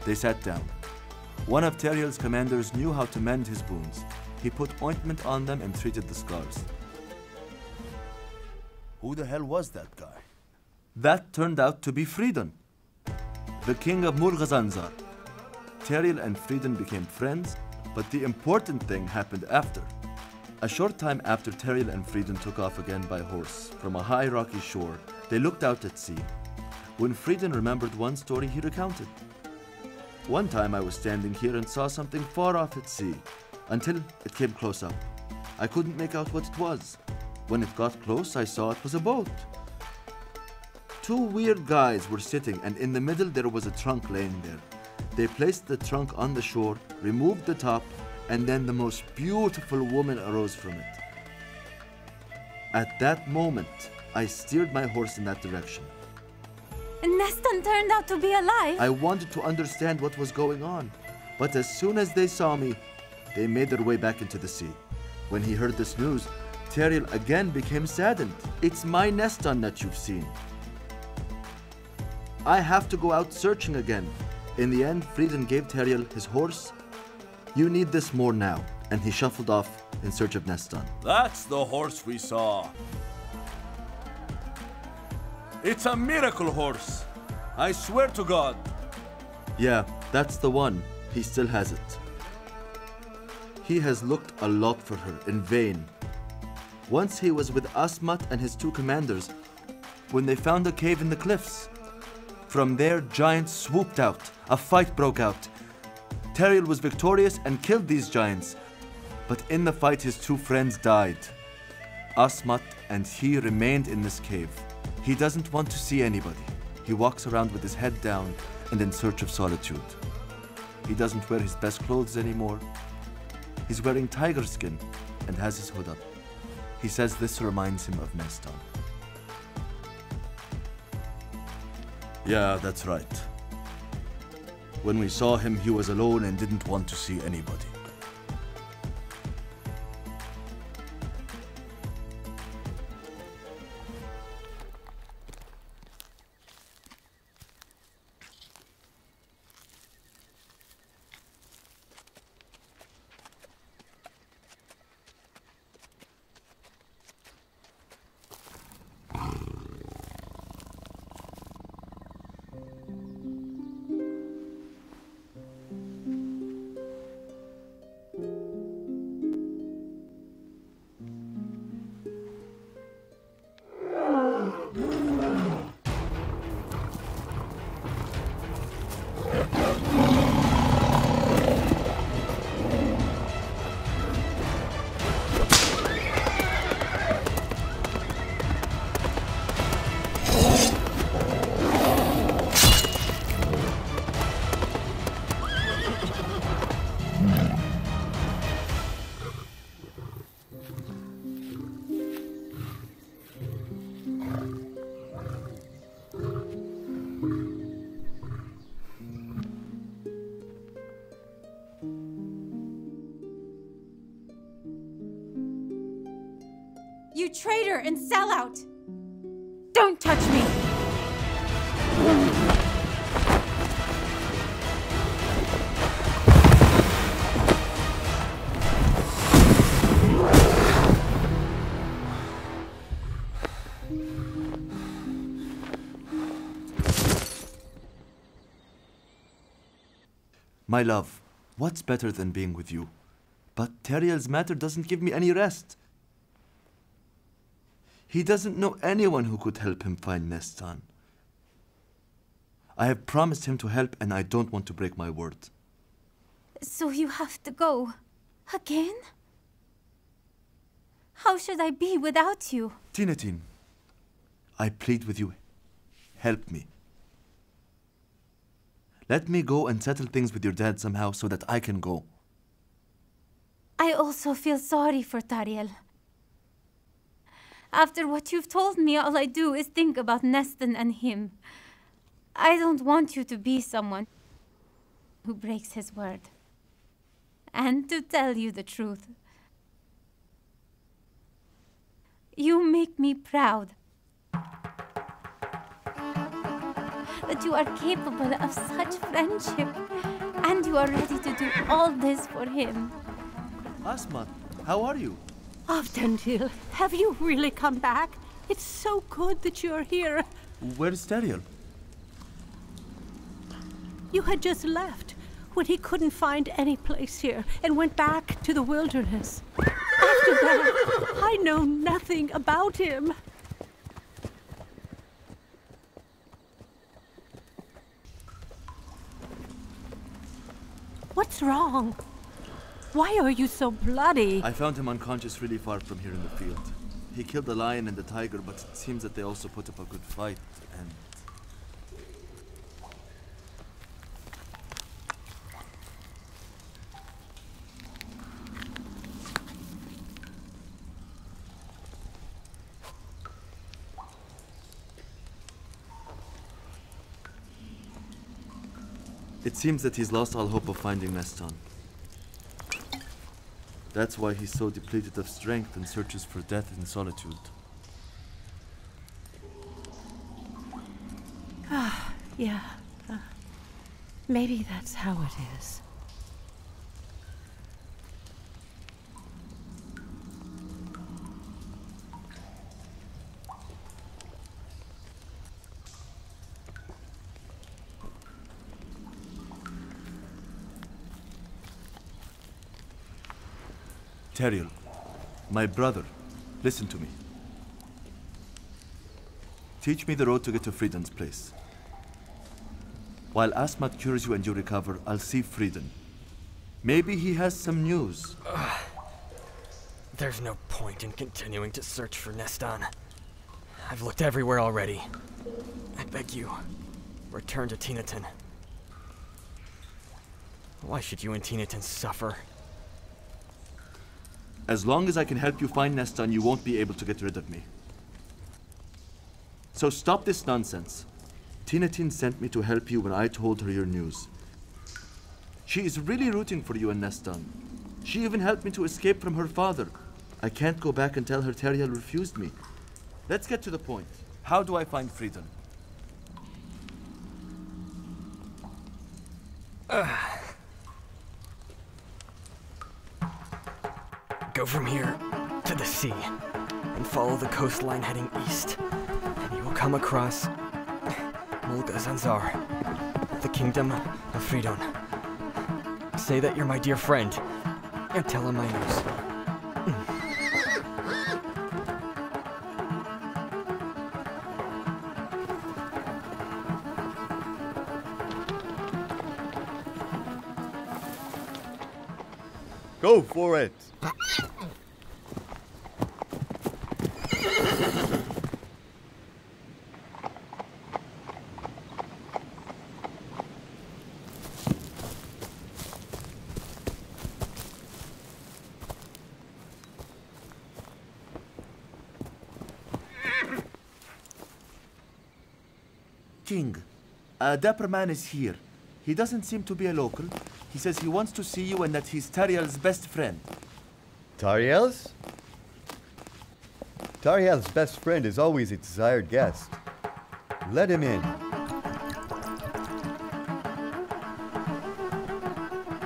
They sat down. One of Tariel's commanders knew how to mend his wounds. He put ointment on them and treated the scars. Who the hell was that guy? That turned out to be Fridon, the king of Murghazanzar. Tariel and Fridon became friends, but the important thing happened after. A short time after Tariel and Fridon took off again by horse from a high rocky shore, they looked out at sea. When Fridon remembered one story he recounted. "One time I was standing here and saw something far off at sea, until it came close up. I couldn't make out what it was. When it got close, I saw it was a boat. 2 weird guys were sitting, and in the middle there was a trunk laying there. They placed the trunk on the shore, removed the top, and then the most beautiful woman arose from it. At that moment, I steered my horse in that direction. Nestan turned out to be alive. I wanted to understand what was going on, but as soon as they saw me, they made their way back into the sea. When he heard this news, Tariel again became saddened. It's my Nestan that you've seen. I have to go out searching again." In the end, Fridon gave Tariel his horse. "You need this more now," and he shuffled off in search of Nestan. That's the horse we saw. It's a miracle horse. I swear to God. Yeah, that's the one. He still has it. He has looked a lot for her, in vain. Once he was with Asmat and his 2 commanders when they found a cave in the cliffs. From there, giants swooped out. A fight broke out. Tariel was victorious and killed these giants. But in the fight, his 2 friends died. Asmat and he remained in this cave. He doesn't want to see anybody. He walks around with his head down and in search of solitude. He doesn't wear his best clothes anymore. He's wearing tiger skin and has his hood up. He says this reminds him of Nestan. Yeah, that's right. When we saw him, he was alone and didn't want to see anybody. You traitor and sellout! Don't touch me! My love, what's better than being with you? But Tariel's matter doesn't give me any rest. He doesn't know anyone who could help him find Nestan. I have promised him to help, and I don't want to break my word. So you have to go? Again? How should I be without you? Tinatin, I plead with you, help me. Let me go and settle things with your dad somehow so that I can go. I also feel sorry for Tariel. After what you've told me, all I do is think about Nestan and him. I don't want you to be someone who breaks his word. And to tell you the truth, you make me proud that you are capable of such friendship, and you are ready to do all this for him. Asmat, how are you? Avtandil, have you really come back? It's so good that you're here. Where's Tariel? You had just left when he couldn't find any place here and went back to the wilderness. After that, I know nothing about him. What's wrong? Why are you so bloody? I found him unconscious really far from here in the field. He killed the lion and the tiger, but it seems that they also put up a good fight, and... It seems that he's lost all hope of finding Nestan. That's why he's so depleted of strength and searches for death in solitude. Yeah. Maybe that's how it is. Tariel, my brother, listen to me. Teach me the road to get to Fridon's place. While Asmat cures you and you recover, I'll see Fridon. Maybe he has some news. There's no point in continuing to search for Nestan. I've looked everywhere already. I beg you, return to Tinatin. Why should you and Tinatin suffer? As long as I can help you find Nestan, you won't be able to get rid of me. So stop this nonsense. Tinatin sent me to help you when I told her your news. She is really rooting for you and Nestan. She even helped me to escape from her father. I can't go back and tell her Tariel refused me. Let's get to the point. How do I find Fridon? Go from here to the sea and follow the coastline heading east, and you will come across Mulga Zanzar, the kingdom of Fridon. Say that you're my dear friend, and tell him my news. Go for it! King, a dapper man is here. He doesn't seem to be a local. He says he wants to see you and that he's Tariel's best friend. Tariel's? Tariel's best friend is always a desired guest. Let him in.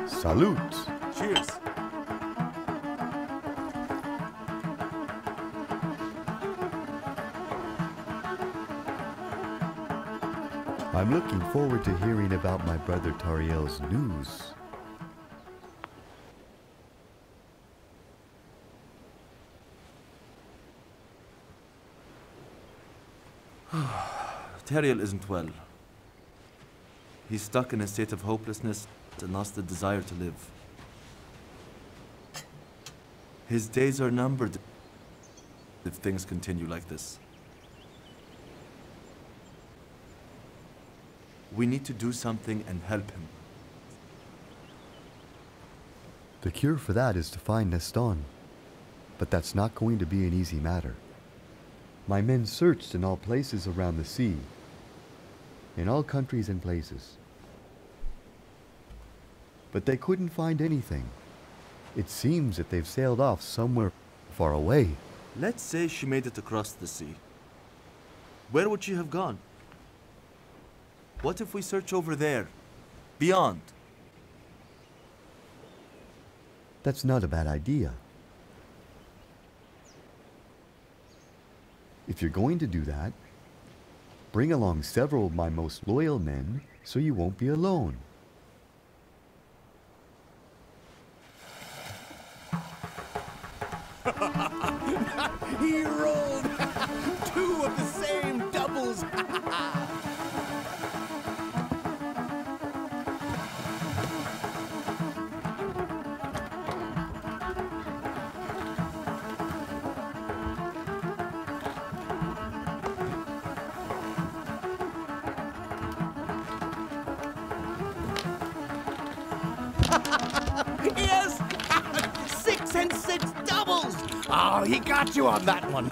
Salute. Cheers. I'm looking forward to hearing about my brother Tariel's news. Tariel isn't well. He's stuck in a state of hopelessness and lost the desire to live. His days are numbered if things continue like this. We need to do something and help him. The cure for that is to find Nestan. But that's not going to be an easy matter. My men searched in all places around the sea. In all countries and places. But they couldn't find anything. It seems that they've sailed off somewhere far away. Let's say she made it across the sea. Where would she have gone? What if we search over there? Beyond? That's not a bad idea. If you're going to do that, bring along several of my most loyal men so you won't be alone. He rolled! Two of the same doubles! Yes! 6 and 6 doubles! Oh, he got you on that one.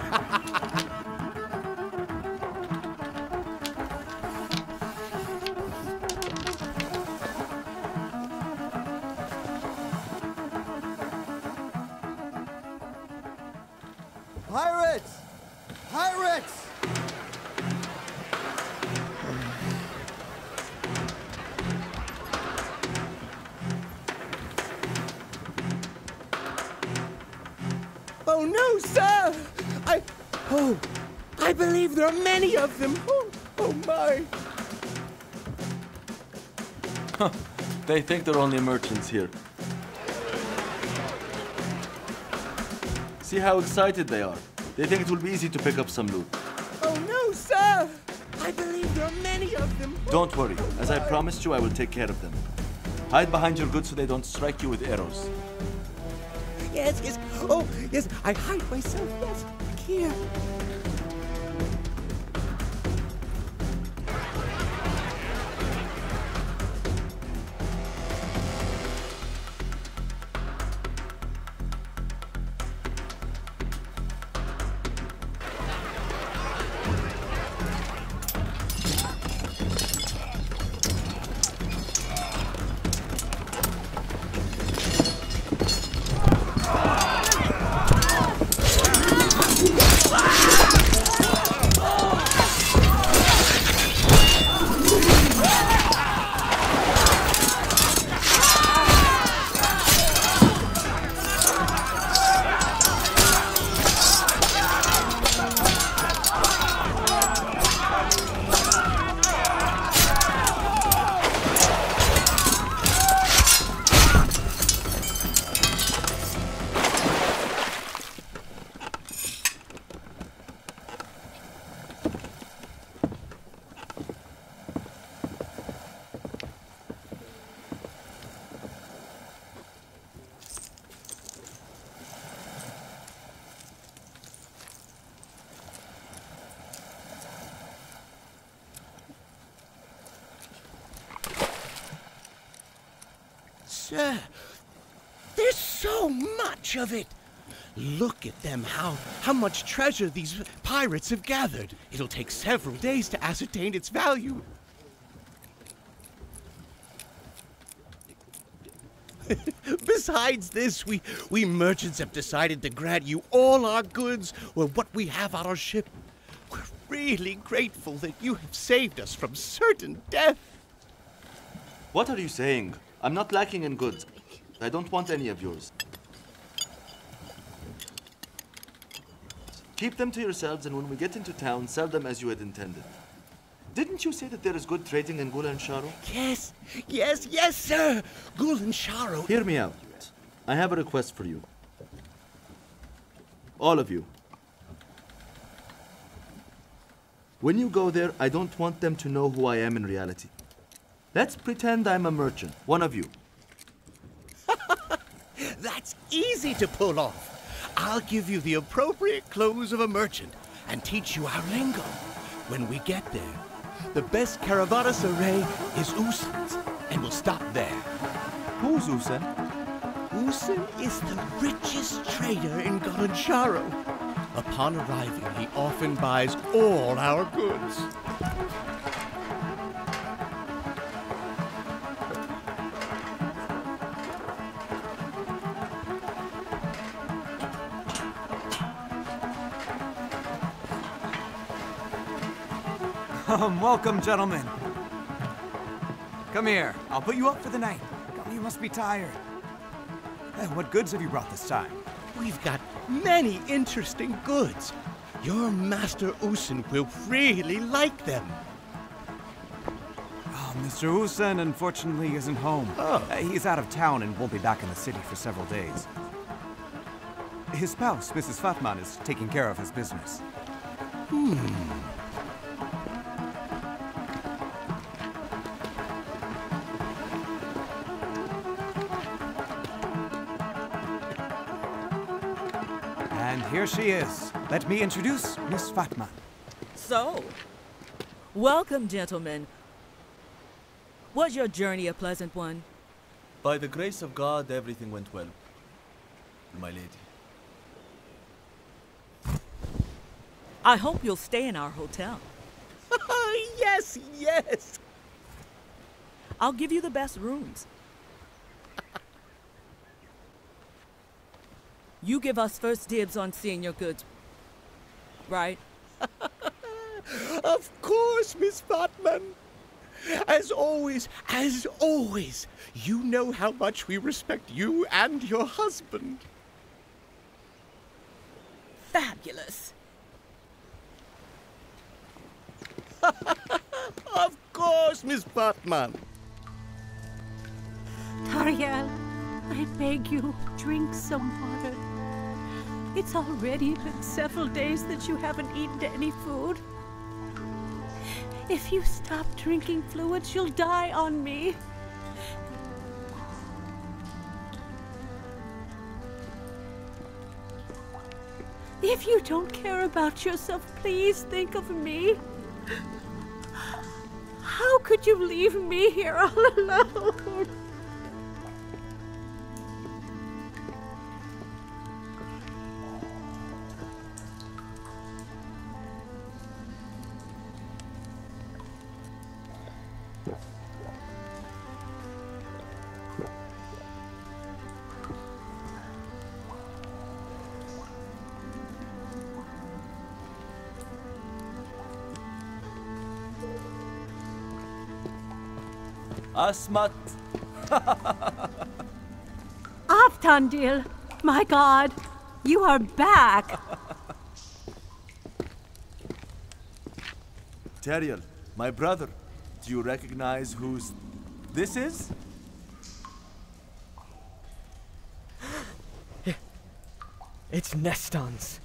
Pirates! Pirates! Oh no, sir! I believe there are many of them. Oh my! They think they're only merchants here. See how excited they are. They think it will be easy to pick up some loot. Oh no, sir! I believe there are many of them. Don't worry. As I promised you, I will take care of them. Hide behind your goods so they don't strike you with arrows. Yes, yes. Oh, yes, I hide myself. Yes, back here. Sir, there's so much of it. Look at them, how much treasure these pirates have gathered. It'll take several days to ascertain its value. Besides this, we merchants have decided to grant you all our goods or what we have on our ship. We're really grateful that you have saved us from certain death. What are you saying? I'm not lacking in goods. I don't want any of yours. Keep them to yourselves, and when we get into town, sell them as you had intended. Didn't you say that there is good trading in Gulansharo? Yes, sir! Gulansharo... Hear me out. I have a request for you. All of you. When you go there, I don't want them to know who I am in reality. Let's pretend I'm a merchant, one of you. That's easy to pull off. I'll give you the appropriate clothes of a merchant and teach you our lingo. When we get there, the best caravanserai is Usan's, and we'll stop there. Who's Usan? Usan is the richest trader in Gulansharo. Upon arriving, he often buys all our goods. Welcome, gentlemen. Come here. I'll put you up for the night. Come, you must be tired. Hey, what goods have you brought this time? We've got many interesting goods. Your master Usan will really like them. Oh, Mr. Usan unfortunately isn't home. He's out of town and won't be back in the city for several days. His spouse, Mrs. Fatman, is taking care of his business. And here she is. Let me introduce Miss Fatman. So, welcome, gentlemen. Was your journey a pleasant one? By the grace of God, everything went well, my lady. I hope you'll stay in our hotel. Yes. I'll give you the best rooms. You give us first dibs on seeing your goods, right? Of course, Miss Fatman. As always, you know how much we respect you and your husband. Fabulous. Of course, Miss Fatman. Tariel, I beg you, drink some water. It's already been several days that you haven't eaten any food. If you stop drinking fluids, you'll die on me. If you don't care about yourself, please think of me. How could you leave me here all alone? Asmat. Avtandil, my God, you are back. Tariel, my brother, do you recognize whose this is? It's Nestan's.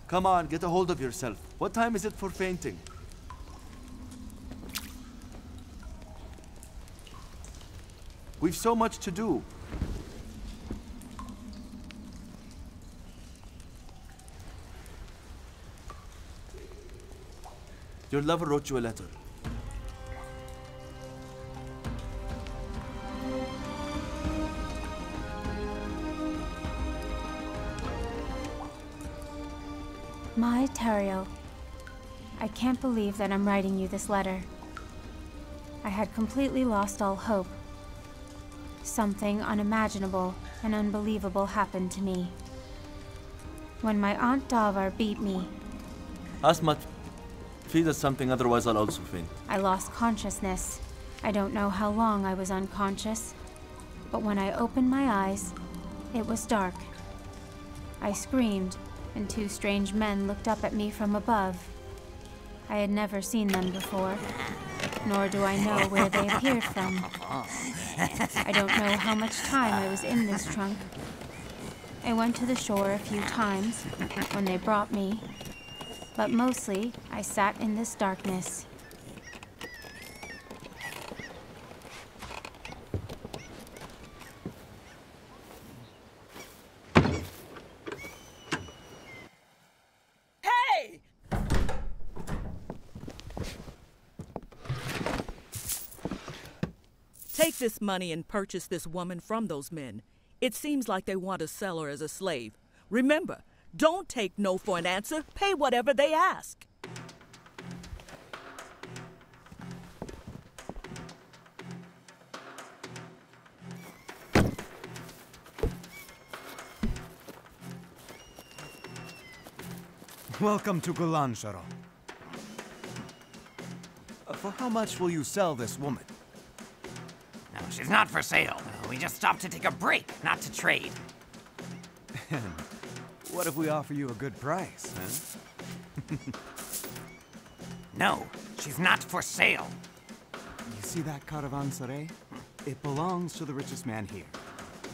Come on, get a hold of yourself. What time is it for fainting? We've so much to do. Your lover wrote you a letter. My Tariel, I can't believe that I'm writing you this letter. I had completely lost all hope. Something unimaginable and unbelievable happened to me. When my Aunt Davar beat me, Asmat, feed us something, otherwise I'll also faint. I lost consciousness. I don't know how long I was unconscious, but when I opened my eyes, it was dark. I screamed, and two strange men looked up at me from above. I had never seen them before, nor do I know where they appeared from. I don't know how much time I was in this trunk. I went to the shore a few times when they brought me, but mostly I sat in this darkness. Hey! Take this money and purchase this woman from those men. It seems like they want to sell her as a slave. Remember, don't take no for an answer. Pay whatever they ask. Welcome to Gulansharo. For how much will you sell this woman? No, she's not for sale. We just stopped to take a break, not to trade. And what if we offer you a good price, huh? No, she's not for sale. You see that caravanserai? It belongs to the richest man here.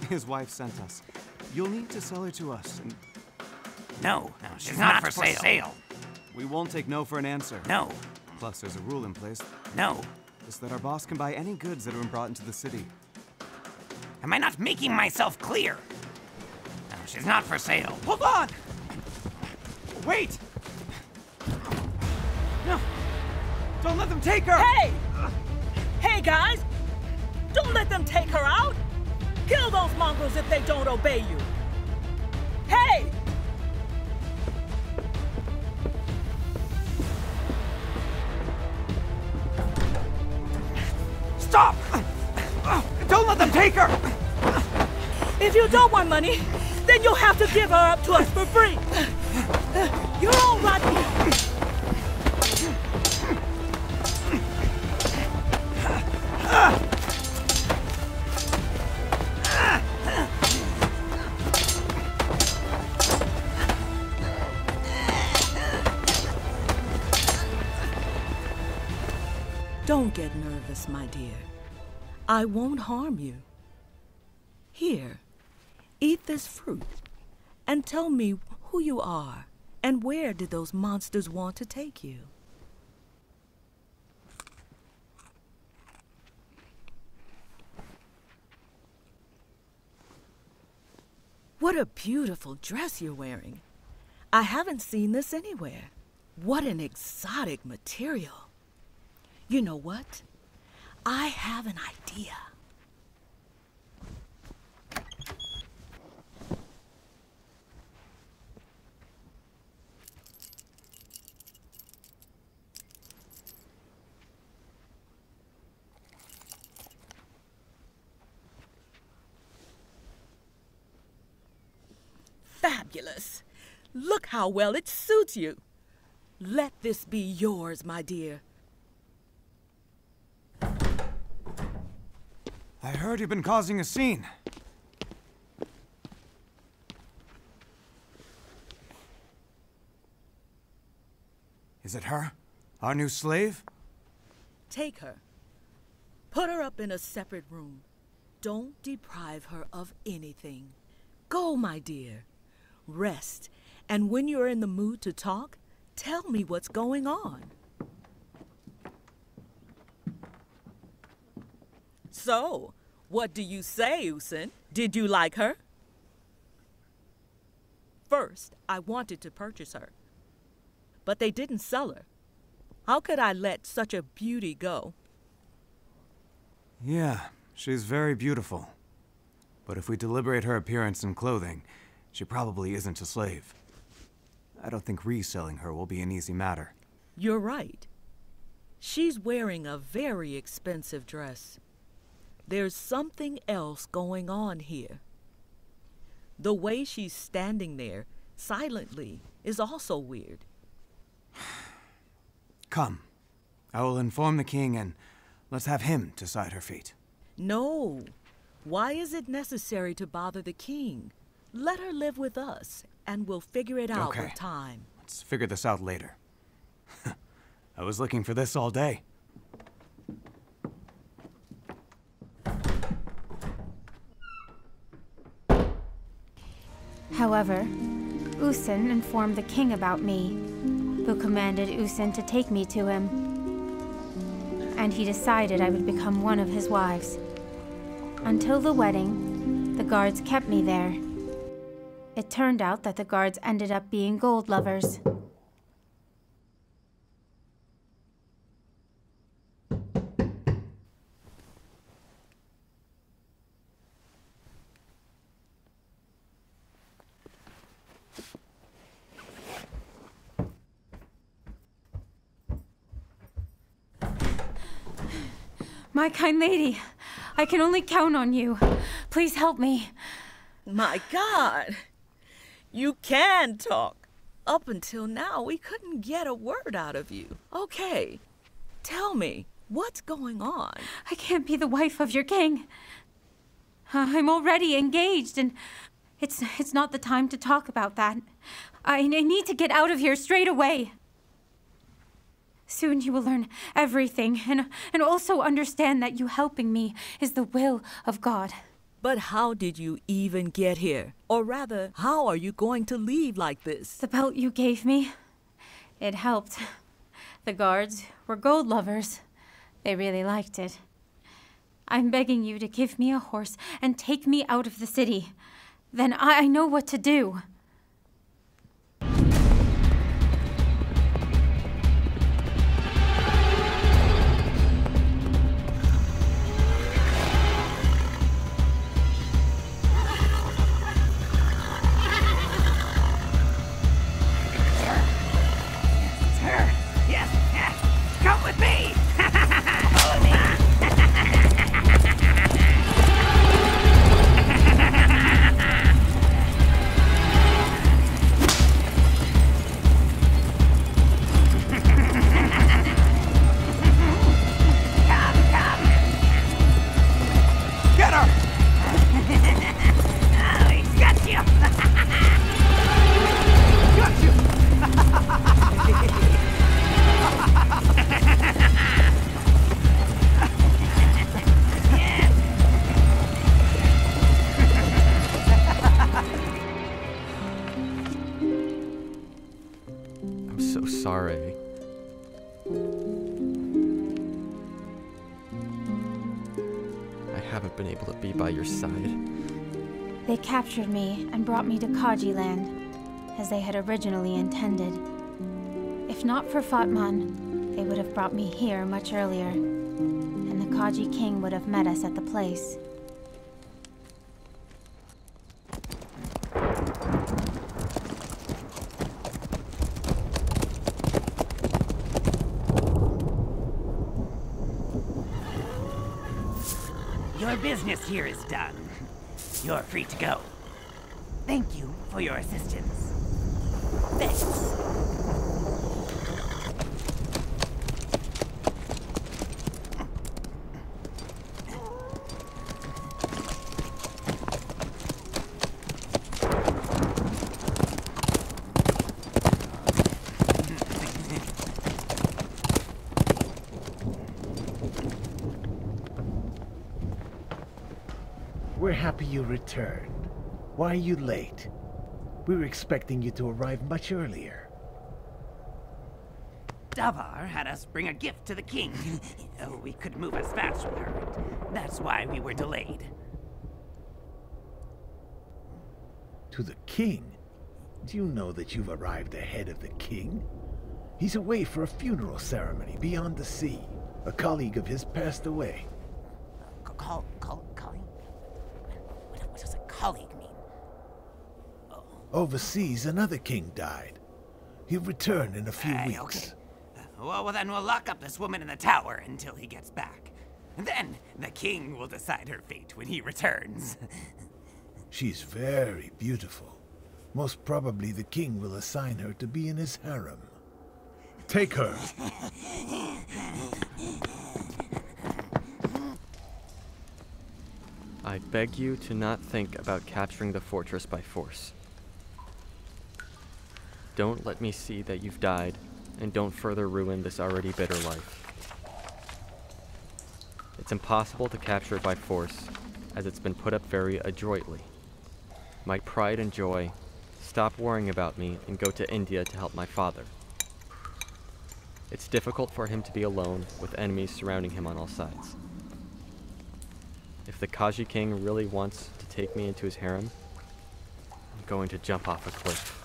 His wife sent us. You'll need to sell her to us, and... No, she's not for sale. We won't take no for an answer. No. Plus, there's a rule in place. No. Is that our boss can buy any goods that have been brought into the city. Am I not making myself clear? No, she's not for sale. Hold on! Wait! No! Don't let them take her! Hey! Hey, guys! Don't let them take her out! Kill those mongrels if they don't obey you! Hey! Stop! Don't let them take her! If you don't want money, then you'll have to give her up to us for free! You're all right! Don't get nervous, my dear. I won't harm you. Here, eat this fruit, and tell me who you are, and where did those monsters want to take you? What a beautiful dress you're wearing. I haven't seen this anywhere. What an exotic material. You know what? I have an idea. Fabulous. Look how well it suits you. Let this be yours, my dear. I heard you've been causing a scene. Is it her? Our new slave? Take her. Put her up in a separate room. Don't deprive her of anything. Go, my dear. Rest. And when you're in the mood to talk, tell me what's going on. So, what do you say, Usen? Did you like her? First, I wanted to purchase her, but they didn't sell her. How could I let such a beauty go? Yeah, she's very beautiful. But if we deliberate her appearance and clothing, she probably isn't a slave. I don't think reselling her will be an easy matter. You're right. She's wearing a very expensive dress. There's something else going on here. The way she's standing there, silently, is also weird. Come. I will inform the king and let's have him decide her fate. No. Why is it necessary to bother the king? Let her live with us, and we'll figure it out with time. Let's figure this out later. I was looking for this all day. However, Usen informed the king about me, who commanded Usen to take me to him. And he decided I would become one of his wives. Until the wedding, the guards kept me there. It turned out that the guards ended up being gold lovers. My kind lady, I can only count on you. Please help me. My God! You can talk. Up until now, we couldn't get a word out of you. Okay, tell me, what's going on? I can't be the wife of your king. I'm already engaged, and it's not the time to talk about that. I need to get out of here straight away. Soon you will learn everything, and also understand that you helping me is the will of God. But how did you even get here? Or rather, how are you going to leave like this? The belt you gave me, it helped. The guards were gold lovers. They really liked it. I'm begging you to give me a horse and take me out of the city. Then I know what to do. Sorry. I haven't been able to be by your side. They captured me and brought me to Kaji land, as they had originally intended. If not for Fatman, they would have brought me here much earlier, and the Kaji king would have met us at the place. Your business here is done. You're free to go. Thank you for your assistance. Thanks. We're happy you returned. Why are you late? We were expecting you to arrive much earlier. Davar had us bring a gift to the king. Oh, we couldn't move as fast with her. That's why we were delayed. To the king? Do you know that you've arrived ahead of the king? He's away for a funeral ceremony beyond the sea. A colleague of his passed away. Colleague? What does a colleague mean? Overseas, another king died. He'll return in a few weeks. Okay. Well, then we'll lock up this woman in the tower until he gets back. And then the king will decide her fate when he returns. She's very beautiful. Most probably the king will assign her to be in his harem. Take her. I beg you to not think about capturing the fortress by force. Don't let me see that you've died, and don't further ruin this already bitter life. It's impossible to capture it by force, as it's been put up very adroitly. My pride and joy, stop worrying about me and go to India to help my father. It's difficult for him to be alone, with enemies surrounding him on all sides. If the Kaji King really wants to take me into his harem, I'm going to jump off a cliff.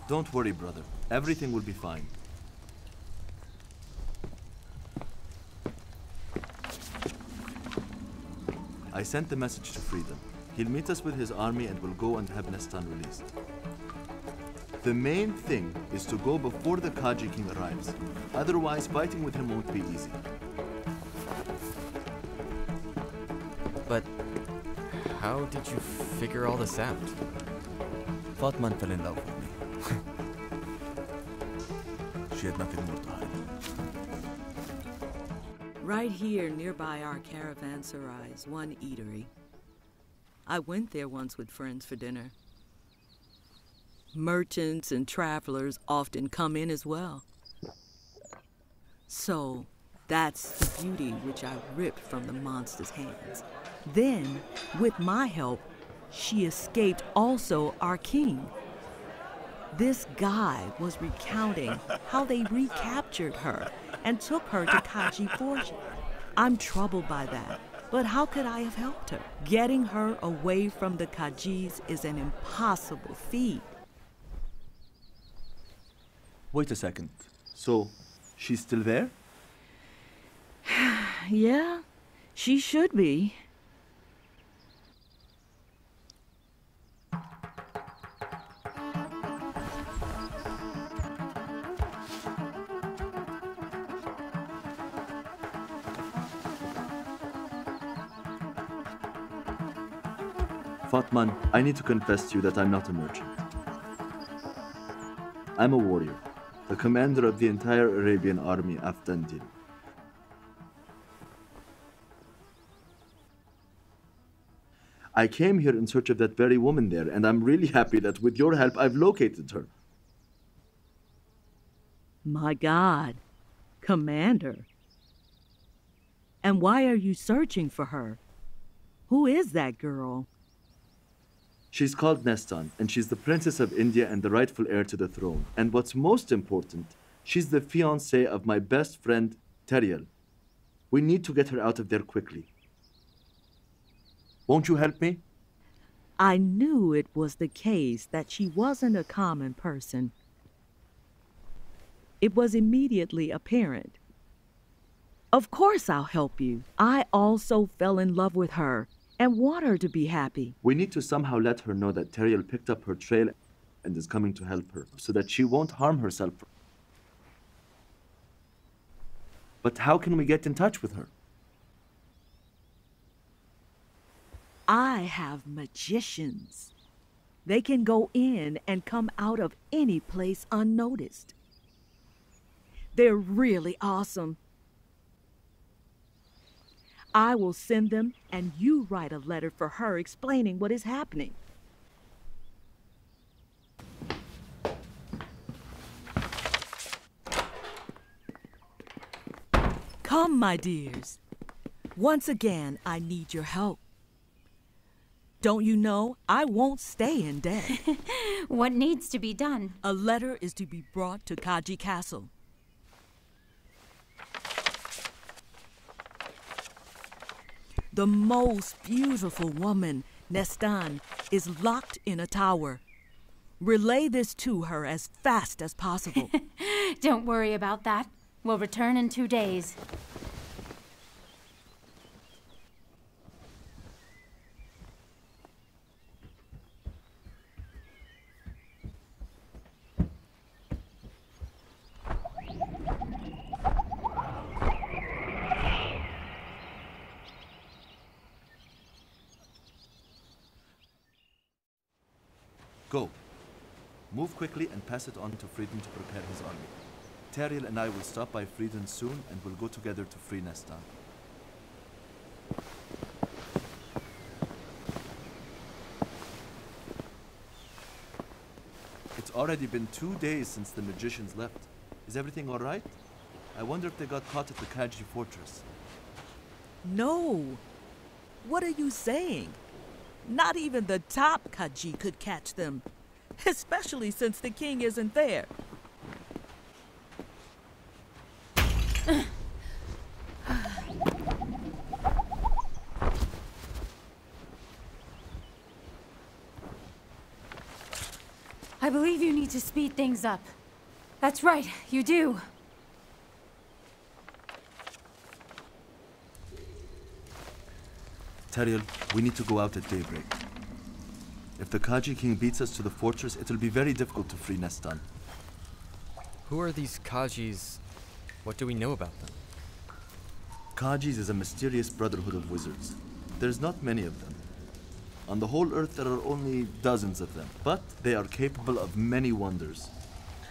Don't worry, brother. Everything will be fine. I sent the message to Fridon. He'll meet us with his army and will go and have Nestan released. The main thing is to go before the Kaji King arrives. Otherwise, fighting with him won't be easy. But how did you figure all this out? Fatman fell in love with me. She had nothing more to hide. Right here nearby our caravanserai is one eatery. I went there once with friends for dinner. Merchants and travelers often come in as well. So, that's the beauty which I ripped from the monster's hands. Then, with my help, she escaped also our king. This guy was recounting how they recaptured her and took her to Kaji Fortune. I'm troubled by that, but how could I have helped her? Getting her away from the Kajis is an impossible feat. Wait a second. So, she's still there? Yeah, she should be. Fatman, I need to confess to you that I'm not a merchant. I'm a warrior, the commander of the entire Arabian army, Avtandil. I came here in search of that very woman there, and I'm really happy that with your help I've located her. My God, Commander. And why are you searching for her? Who is that girl? She's called Nestan, and she's the princess of India and the rightful heir to the throne. And what's most important, she's the fiancée of my best friend, Tariel. We need to get her out of there quickly. Won't you help me? I knew it was the case that she wasn't a common person. It was immediately apparent. Of course I'll help you. I also fell in love with her and want her to be happy. We need to somehow let her know that Tariel picked up her trail and is coming to help her, so that she won't harm herself. But how can we get in touch with her? I have magicians. They can go in and come out of any place unnoticed. They're really awesome. I will send them, and you write a letter for her explaining what is happening. Come, my dears. Once again, I need your help. Don't you know, I won't stay in debt. What needs to be done? A letter is to be brought to Kaji Castle. The most beautiful woman, Nestan, is locked in a tower. Relay this to her as fast as possible. Don't worry about that. We'll return in 2 days. Go. Move quickly and pass it on to Fridon to prepare his army. Tariel and I will stop by Fridon soon and we'll go together to free Nestan. It's already been 2 days since the magicians left. Is everything all right? I wonder if they got caught at the Kaji fortress. No. What are you saying? Not even the top Kaji could catch them. Especially since the king isn't there. I believe you need to speed things up. That's right, you do. Tariel, we need to go out at daybreak. If the Kaji king beats us to the fortress, it'll be very difficult to free Nestan. Who are these Kajis? What do we know about them? Kajis is a mysterious brotherhood of wizards. There's not many of them. On the whole earth, there are only dozens of them, but they are capable of many wonders.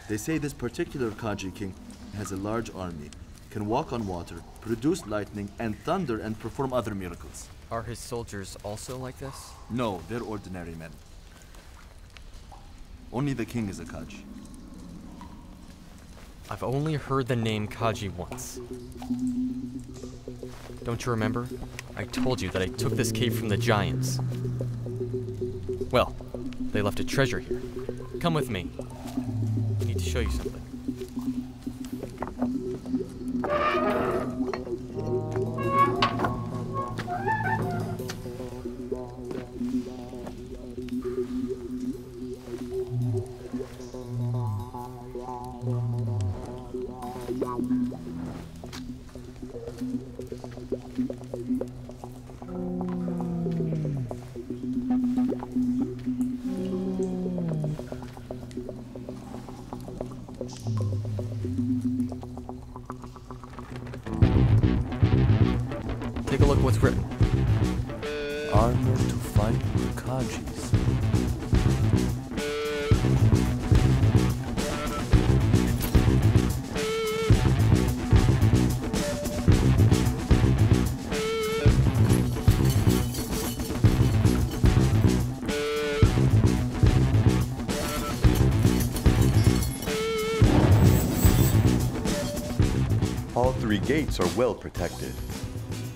They say this particular Kaji king has a large army, can walk on water, produce lightning and thunder, and perform other miracles. Are his soldiers also like this? No, they're ordinary men. Only the king is a Kaji. I've only heard the name Kaji once. Don't you remember? I told you that I took this cave from the giants. Well, they left a treasure here. Come with me. I need to show you something. Take a look what's written. Armor to fight the Kajis. All 3 gates are well protected.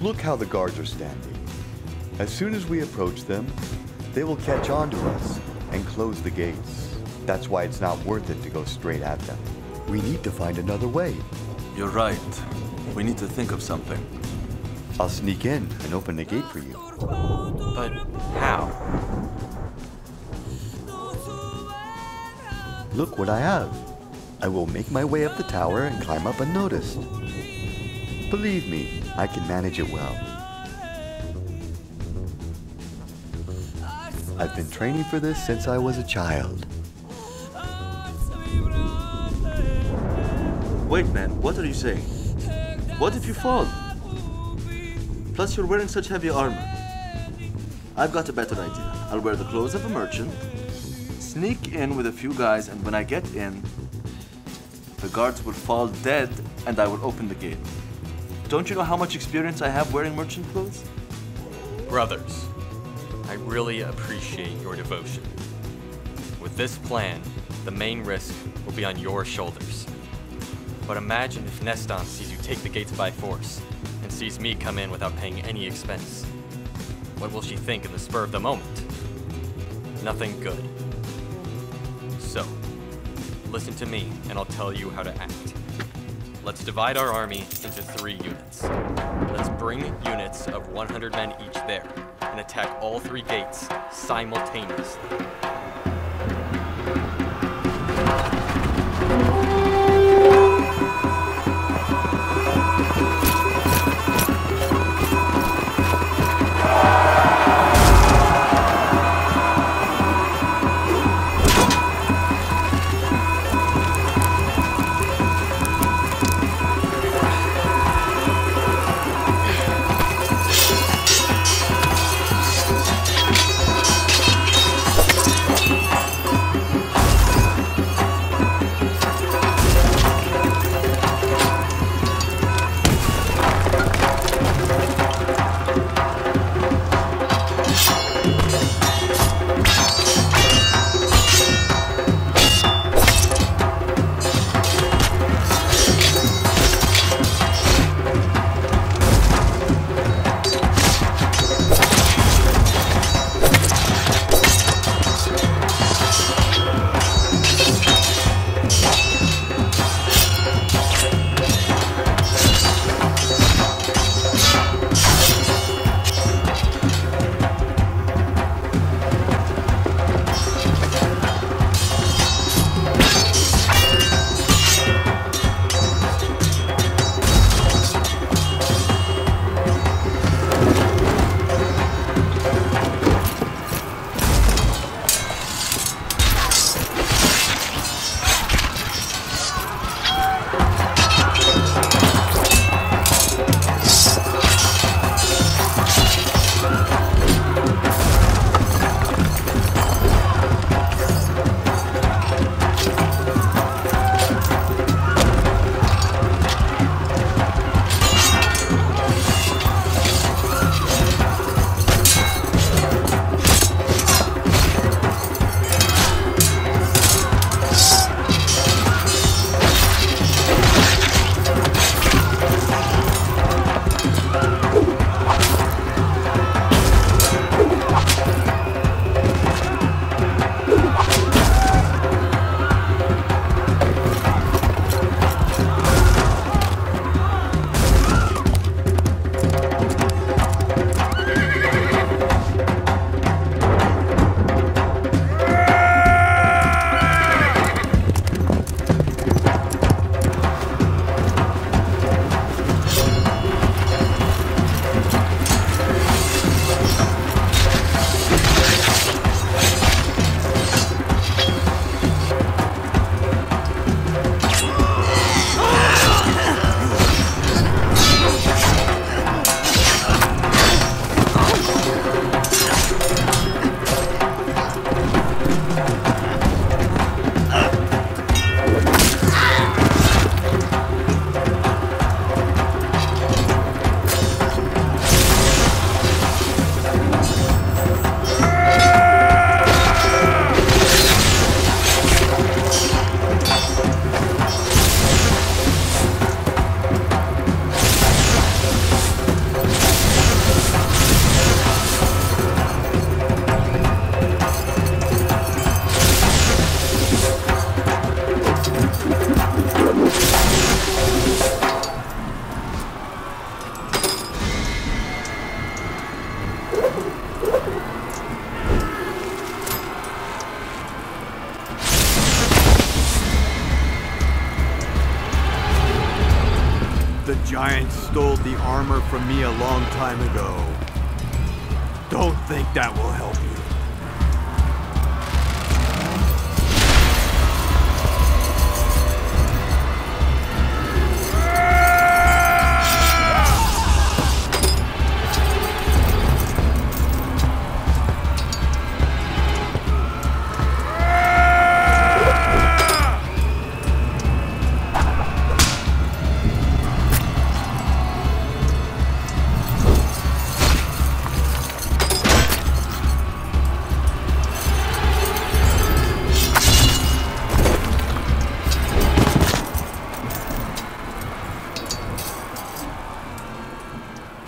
Look how the guards are standing. As soon as we approach them, they will catch on to us and close the gates. That's why it's not worth it to go straight at them. We need to find another way. You're right. We need to think of something. I'll sneak in and open the gate for you. But how? Look what I have. I will make my way up the tower and climb up unnoticed. Believe me, I can manage it well. I've been training for this since I was a child. Wait, man, what are you saying? What if you fall? Plus, you're wearing such heavy armor. I've got a better idea. I'll wear the clothes of a merchant, sneak in with a few guys, and when I get in, the guards will fall dead, and I will open the gate. Don't you know how much experience I have wearing merchant clothes? Brothers, I really appreciate your devotion. With this plan, the main risk will be on your shoulders. But imagine if Nestan sees you take the gates by force, and sees me come in without paying any expense. What will she think in the spur of the moment? Nothing good. So, listen to me, and I'll tell you how to act. Let's divide our army into 3 units. Let's bring units of 100 men each there, and attack all 3 gates simultaneously. giant stole the armor from me a long time ago. Don't think that will help you.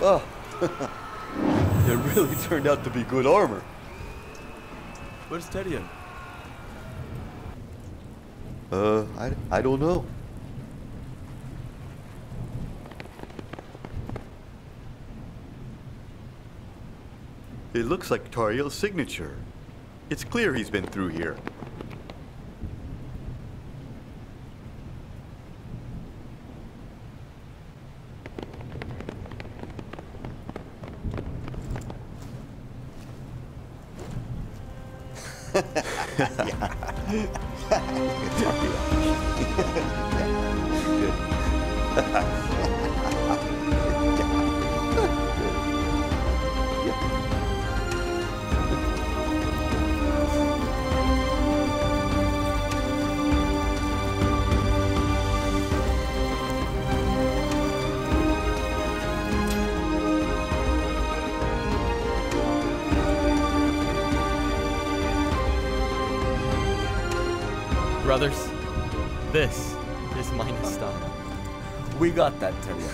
Oh, it really turned out to be good armor. Where's Tariel? I don't know. It looks like Tariel's signature. It's clear he's been through here. brothers. This is my Nestan. We got that, Tariel.